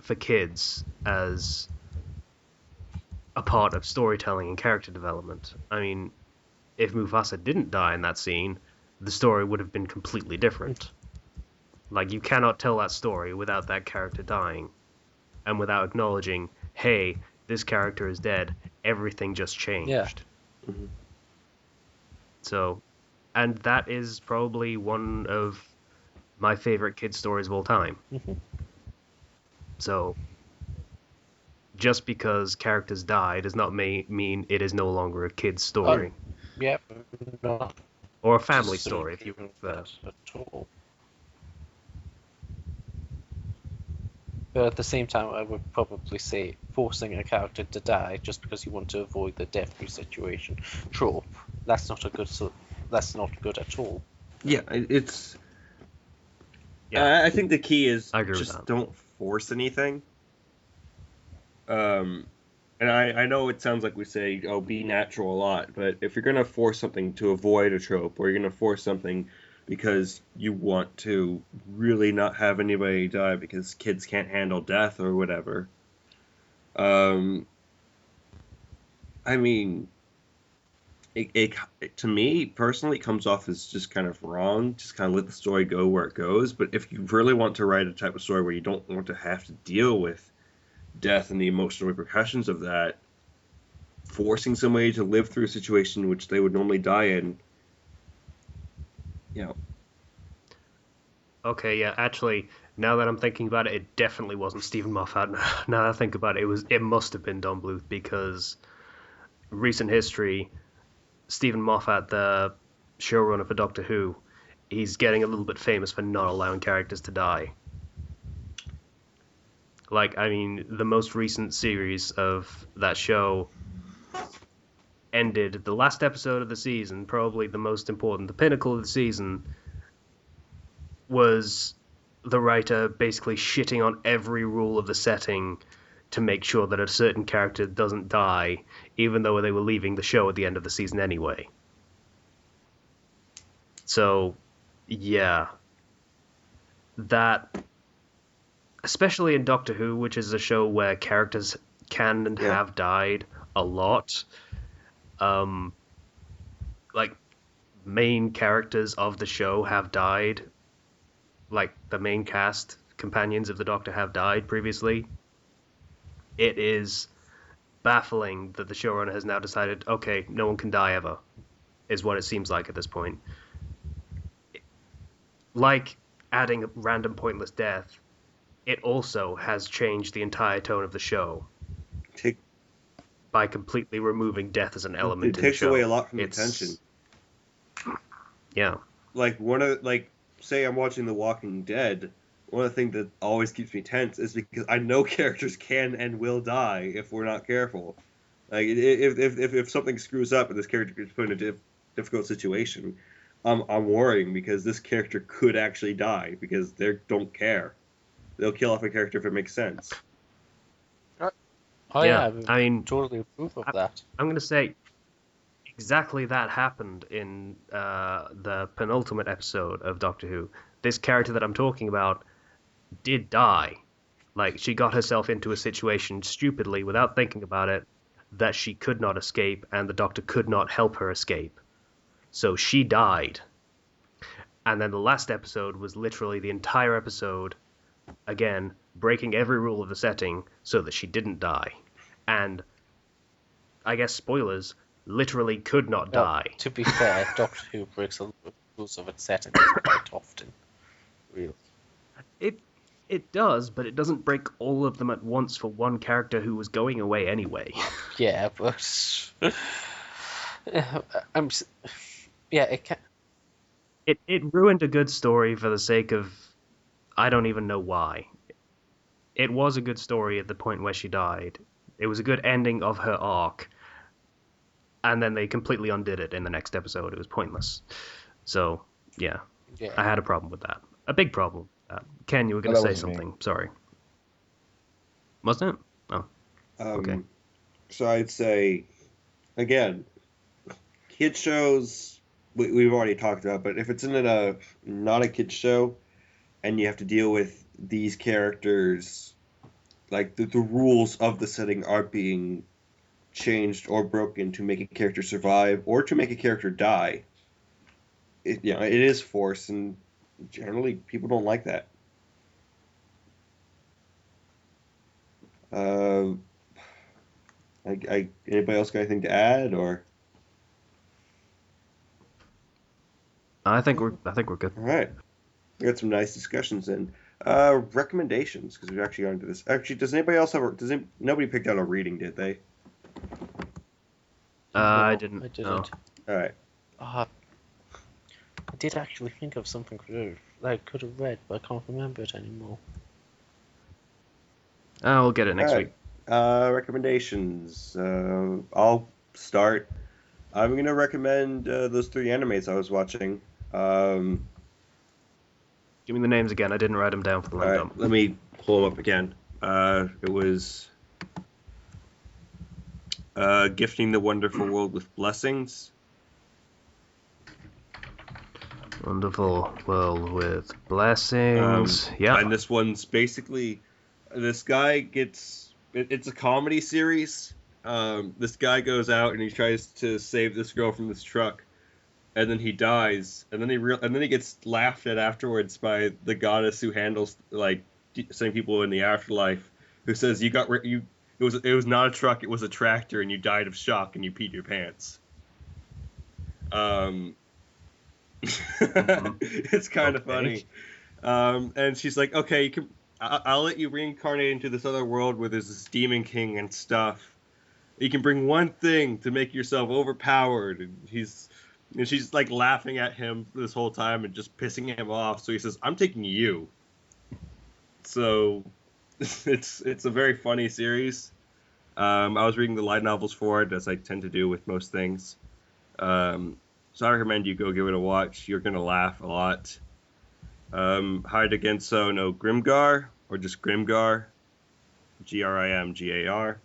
for kids, as a part of storytelling and character development. I mean, if Mufasa didn't die in that scene, the story would have been completely different. Like, you cannot tell that story without that character dying, and without acknowledging, hey, this character is dead, everything just changed. Yeah. So, and that is probably one of my favorite kid stories of all time. So, just because characters die does not mean it is no longer a kid's story. Yep. Not or a family story, if you prefer. at all. But at the same time, I would probably say forcing a character to die just because you want to avoid the death-free situation trope. That's not that's not good at all. Yeah, it's. Yeah. I think the key is I agree with just that. don't force anything. And I know it sounds like we say, oh, be natural a lot, but if you're gonna force something to avoid a trope, or you're gonna force something because you want to really not have anybody die because kids can't handle death or whatever. I mean, it to me personally comes off as just kind of wrong. Just kind of let the story go where it goes. But if you really want to write a type of story where you don't want to have to deal with death and the emotional repercussions of that, forcing somebody to live through a situation which they would normally die in, you know. Okay, yeah, actually, now that I'm thinking about it, it definitely wasn't Stephen Moffat. Now that I think about it, it must have been Don Bluth, because recent history, Stephen Moffat, the showrunner for Doctor Who, he's getting a little bit famous for not allowing characters to die. Like, I mean, the most recent series of that show ended, the last episode of the season, probably the most important, the pinnacle of the season, was the writer basically shitting on every rule of the setting to make sure that a certain character doesn't die, even though they were leaving the show at the end of the season anyway. So, yeah. That, especially in Doctor Who, which is a show where characters can and have died a lot, like, main characters of the show have died. Like, the main cast companions of the Doctor have died previously. It is baffling that the showrunner has now decided, okay, no one can die ever, is what it seems like at this point. Like adding a random pointless death, it also has changed the entire tone of the show by completely removing death as an element in the show. It takes away a lot from the tension. Yeah. Like, say I'm watching The Walking Dead, one of the things that always keeps me tense is because I know characters can and will die if we're not careful. Like if something screws up and this character gets put in a difficult situation, I'm worrying because this character could actually die because they don't care. They'll kill off a character if it makes sense. Oh Yeah, yeah, I mean, totally approve of that. I'm going to say exactly that happened in the penultimate episode of Doctor Who. This character that I'm talking about did die. Like, she got herself into a situation stupidly without thinking about it that she could not escape, and the Doctor could not help her escape. So she died. And then the last episode was literally the entire episode, again, breaking every rule of the setting so that she didn't die. And, I guess, spoilers, literally could not Well, die. to be fair, Doctor Who breaks the rules of its settings quite often. Really. It does, but it doesn't break all of them at once for one character who was going away anyway. Yeah, but it can. It ruined a good story for the sake of I don't even know why. It was a good story at the point where she died. It was a good ending of her arc. And then they completely undid it in the next episode. It was pointless. So, yeah. I had a problem with that. A big problem. Ken, you were going to say something. Sorry. Wasn't it? Oh. Okay. So I'd say, again, kid shows we've already talked about, but if it's in not a kid show, and you have to deal with these characters, like the rules of the setting are being changed or broken to make a character survive or to make a character die. It is forced, and generally people don't like that. Anybody else got anything to add, or? I think we're good. All right, we got some nice discussions in. Recommendations, because we've actually gone into this. Actually, does anybody else have? Nobody picked out a reading, did they? I didn't. I didn't. All right. I did actually think of something that I could have read, but I can't remember it anymore. We'll get it next week. Recommendations. I'll start. I'm going to recommend those 3 animes I was watching. Give me the names again. I didn't write them down for the link dump. Let me pull them up again. It was Gifting the Wonderful World with Blessings. Wonderful World with Blessings. Yeah. And this one's basically, this guy gets, it's a comedy series. This guy goes out and he tries to save this girl from this truck, and then he dies, and then he gets laughed at afterwards by the goddess who handles like sending people in the afterlife, who says it was not a truck, it was a tractor, and you died of shock and you peed your pants. It's kind of funny. And she's like, okay, I'll let you reincarnate into this other world where there's this demon king and stuff. You can bring one thing to make yourself overpowered. And she's like laughing at him this whole time and just pissing him off. So he says, I'm taking you. So it's a very funny series. I was reading the light novels for it, as I tend to do with most things. So I recommend you go give it a watch. You're going to laugh a lot. Hide Against So no Grimgar, or just Grimgar. Grimgar.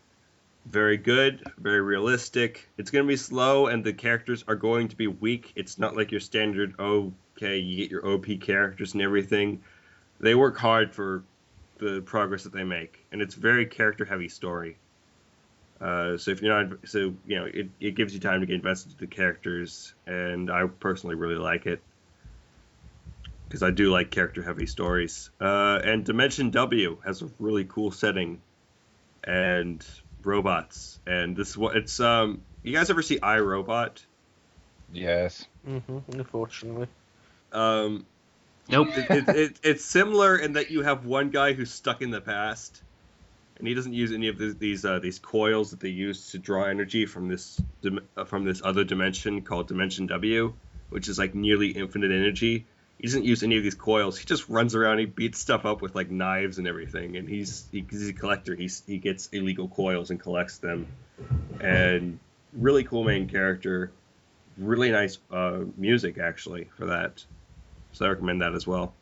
Very good, very realistic. It's going to be slow, and the characters are going to be weak. It's not like your standard, okay, you get your OP characters and everything. They work hard for the progress that they make, and it's very character-heavy story. So if you're not, it gives you time to get invested in the characters, and I personally really like it because I do like character-heavy stories. And Dimension W has a really cool setting and robots, and this is what it's. You guys ever see iRobot? Yes. Unfortunately. Nope. It's similar in that you have one guy who's stuck in the past. And he doesn't use any of these coils that they use to draw energy from this other dimension called Dimension W, which is like nearly infinite energy. He doesn't use any of these coils. He just runs around. He beats stuff up with like knives and everything. And he's a collector. He gets illegal coils and collects them. and really cool main character. Really nice music actually for that. So I recommend that as well.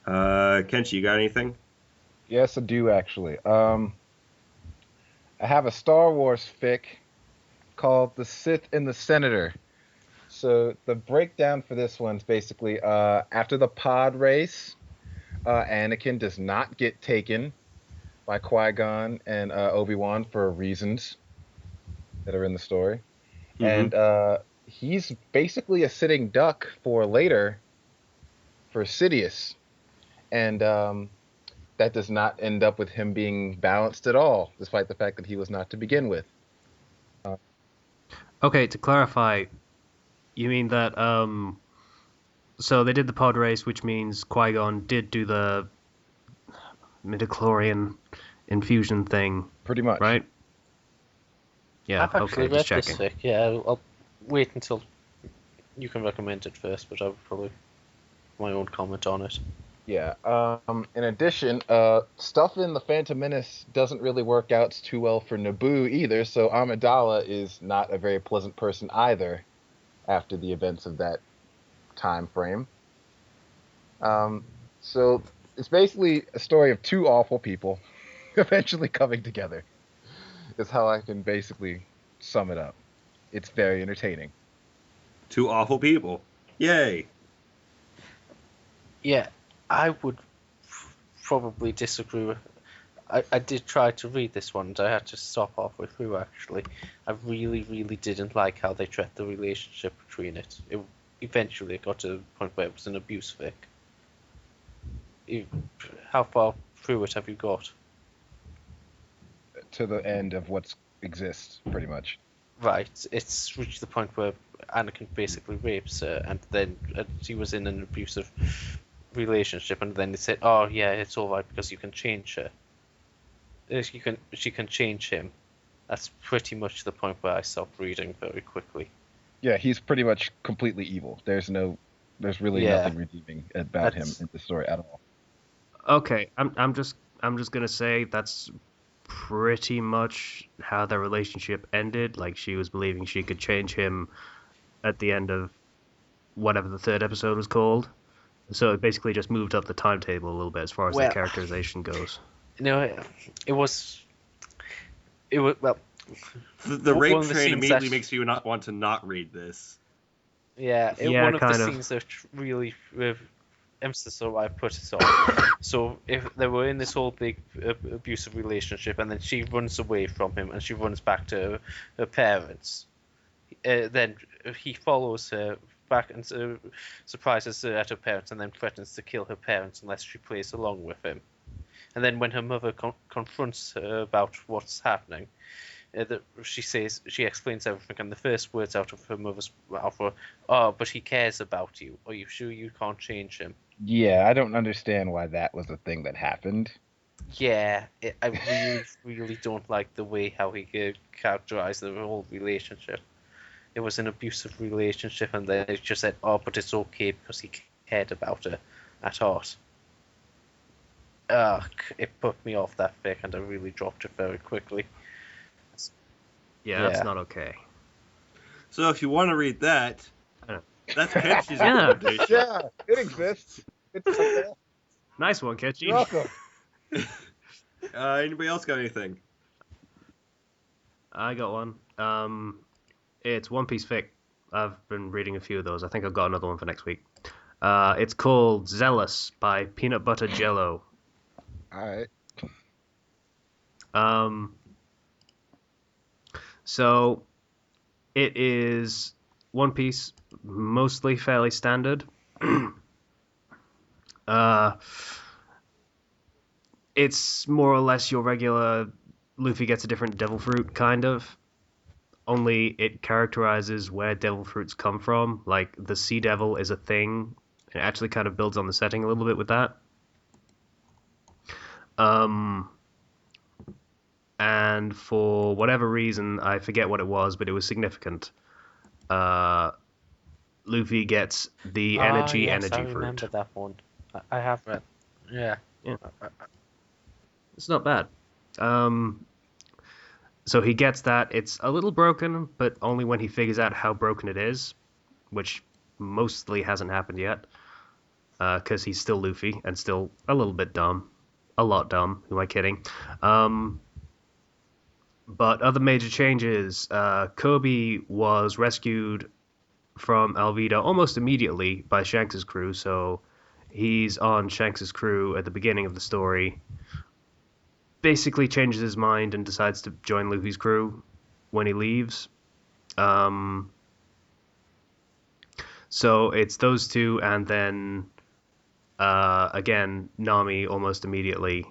Kenshi, you got anything? Yes, I do actually. I have a Star Wars fic called "The Sith and the Senator." So the breakdown for this one's basically after the pod race, Anakin does not get taken by Qui-Gon and Obi-Wan for reasons that are in the story. Mm-hmm. And he's basically a sitting duck for later for Sidious. And that does not end up with him being balanced at all, despite the fact that he was not to begin with. Okay, to clarify, you mean that so they did the pod race, which means Qui-Gon did do the midichlorian infusion thing, Pretty much. right? Yeah, I've actually okay, just read checking. this fic. Yeah, I'll wait until you can recommend it first, but I'll probably my own comment on it. Yeah. In addition, stuff in the Phantom Menace doesn't really work out too well for Naboo either. So Amidala is not a very pleasant person either after the events of that time frame. So it's basically a story of two awful people eventually coming together. Is how I can basically sum it up. It's very entertaining. Two awful people. Yay. Yeah, I would probably disagree with. I did try to read this one, and I had to stop halfway through. Actually, I really didn't like how they treated the relationship between it. Eventually, it got to the point where it was an abuse fic. How far through it have you got? To the end of what exists, pretty much. Right, it's reached the point where Anakin basically rapes her, and then she was in an abusive relationship, and then they said, "Oh yeah, it's all right because you can change her. She can change him." That's pretty much the point where I stopped reading very quickly. Yeah, he's pretty much completely evil. There's really Yeah. nothing redeeming about him That's- in the story at all. Okay, I'm just gonna say that's pretty much how their relationship ended. Like she was believing she could change him at the end of whatever the third episode was called. So it basically just moved up the timetable a little bit as far as Well- the characterization goes. No, it was well. The One rape of the train scenes immediately that- makes you not want to not read this. Yeah, Yeah, one of the kind of. scenes that really emphasis on why I put it on. So if they were in this whole big abusive relationship, and then she runs away from him, and she runs back to her parents, then he follows her back and surprises her at her parents, and then threatens to kill her parents unless she plays along with him. And then when her mother confronts her about what's happening, she explains everything, and the first words out of her mother's mouth were, "Oh, but he cares about you. Are you sure you can't change him?" Yeah, I don't understand why that was a thing that happened. Yeah, I really don't like the way how he characterized the whole relationship. It was an abusive relationship, and then it just said, "Oh, but it's okay because he cared about her at heart." It put me off that fic, and I really dropped it very quickly. Yeah, Yeah. that's not okay. So if you want to read that, Yeah. that's Kenshi's Yeah. recommendation. Yeah, it exists. It's okay. Nice one, Ketchy. You're welcome. Anybody else got anything? I got one. It's One Piece fic. I've been reading a few of those. I think I've got another one for next week. It's called Zealous by Peanut Butter Jello. All right. So it is One Piece, mostly fairly standard. It's more or less your regular Luffy gets a different devil fruit kind of. Only it characterizes where devil fruits come from. Like the sea devil is a thing. It actually kind of builds on the setting a little bit with that. And for whatever reason, I forget what it was, but it was significant. Luffy gets the energy yes, I fruit. remember that one. I have read. Yeah. Yeah. It's not bad. So he gets that. It's a little broken, but only when he figures out how broken it is, which mostly hasn't happened yet, because he's still Luffy and still a little bit dumb. A lot dumb. Who am I kidding? But other major changes. Kobe was rescued from Alvida almost immediately by Shanks's crew, so he's on Shanks's crew at the beginning of the story. Basically changes his mind and decides to join Luffy's crew when he leaves. So it's those two, and then again Nami almost immediately.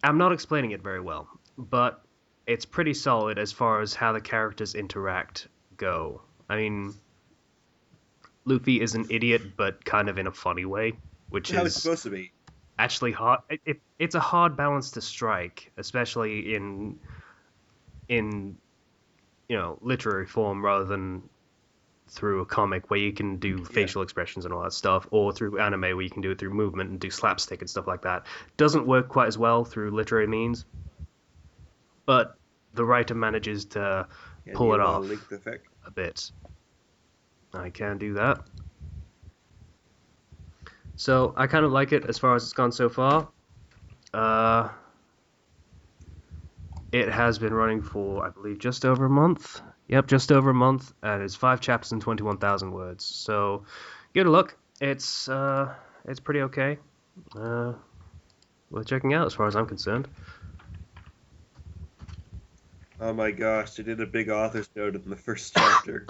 I'm not explaining it very well, but it's pretty solid as far as how the characters interact go. I mean, Luffy is an idiot, but kind of in a funny way, which How it's is supposed to be. actually hard. It's a hard balance to strike, especially in literary form rather than through a comic where you can do facial expressions and all that stuff, or through anime where you can do it through movement and do slapstick and stuff like that. Doesn't work quite as well through literary means, but the writer manages to pull it off Link the effect? a bit. I can do that. So I kind of like it as far as it's gone so far. It has been running for, I believe, just over a month. Yep, just over a month, and it's 5 chapters and 21,000 words. So give it a look. It's pretty okay. Worth checking out as far as I'm concerned. Oh my gosh, they did a big author's note in the first chapter.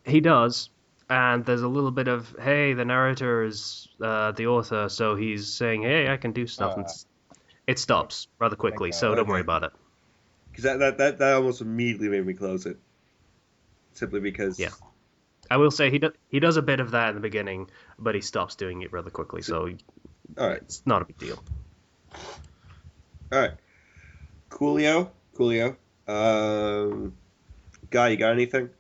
He does, and there's a little bit of, hey, the narrator is the author, so he's saying, hey, I can do stuff, and it stops rather quickly, so don't worry about it. Because that almost immediately made me close it. Simply because... Yeah. I will say he does a bit of that in the beginning, but he stops doing it rather quickly, so all right. It's not a big deal. All right. Coolio. Guy, you got anything?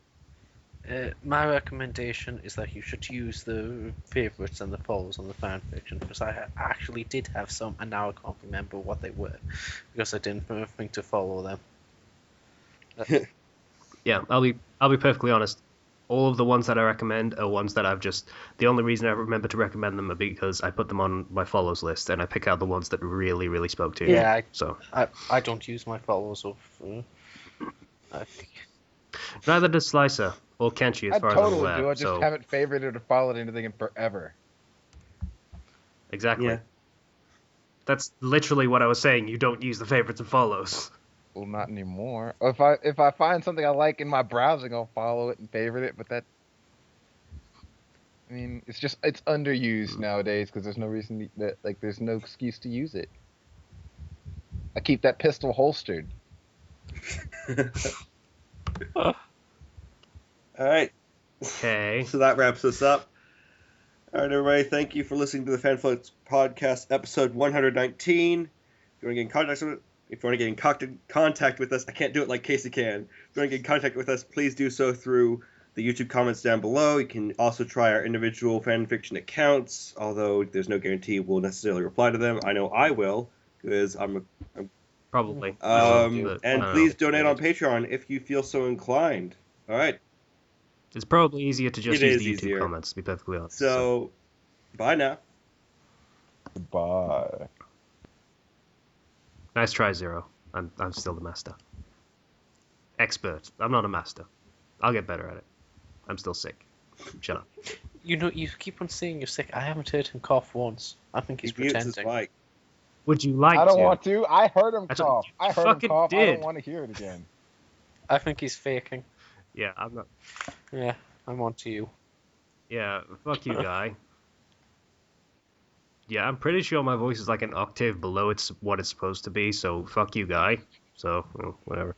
My recommendation is that you should use the favorites and the follows on the fanfiction, because I actually did have some, and now I can't remember what they were, because I didn't think to follow them. Yeah, I'll be perfectly honest. All of the ones that I recommend are ones that I've just... The only reason I remember to recommend them are because I put them on my follows list, and I pick out the ones that really, really spoke to me. Yeah, so I don't use my follows of... Neither does Slicer or Kenshi, as far as I'm aware. I totally do. I just haven't favorited or followed anything in forever. Exactly. Yeah. That's literally what I was saying. You don't use the favorites and follows. Well, not anymore. If I find something I like in my browsing, I'll follow it and favorite it. But I mean, it's underused nowadays because there's no reason there's no excuse to use it. I keep that pistol holstered. All right. Okay. So that wraps us up. All right, everybody. Thank you for listening to the Fandom Flux Podcast, episode 119. If you want to get in contact with us, I can't do it like Casey can. If you want to get in contact with us, please do so through the YouTube comments down below. You can also try our individual fanfiction accounts, although there's no guarantee we'll necessarily reply to them. I know I will, because I'm Probably. and please donate on Patreon if you feel so inclined. All right. It's probably easier to just use the YouTube easier. comments, to be perfectly honest. So, bye now. Goodbye. Nice try, Zero. I'm still the master. Expert. I'm not a master. I'll get better at it. I'm still sick. Shut up. You keep on saying you're sick. I haven't heard him cough once. I think he's He mutes his pretending. mic. Would you like to? I don't want to. I heard him cough. I heard him fucking cough. I did. don't want to hear it again. I think he's faking. Yeah, I'm not. Yeah, I'm on to you. Yeah, fuck you, guy. Yeah, I'm pretty sure my voice is like an octave below what it's supposed to be, so fuck you, guy. So, whatever.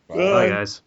Bye, guys.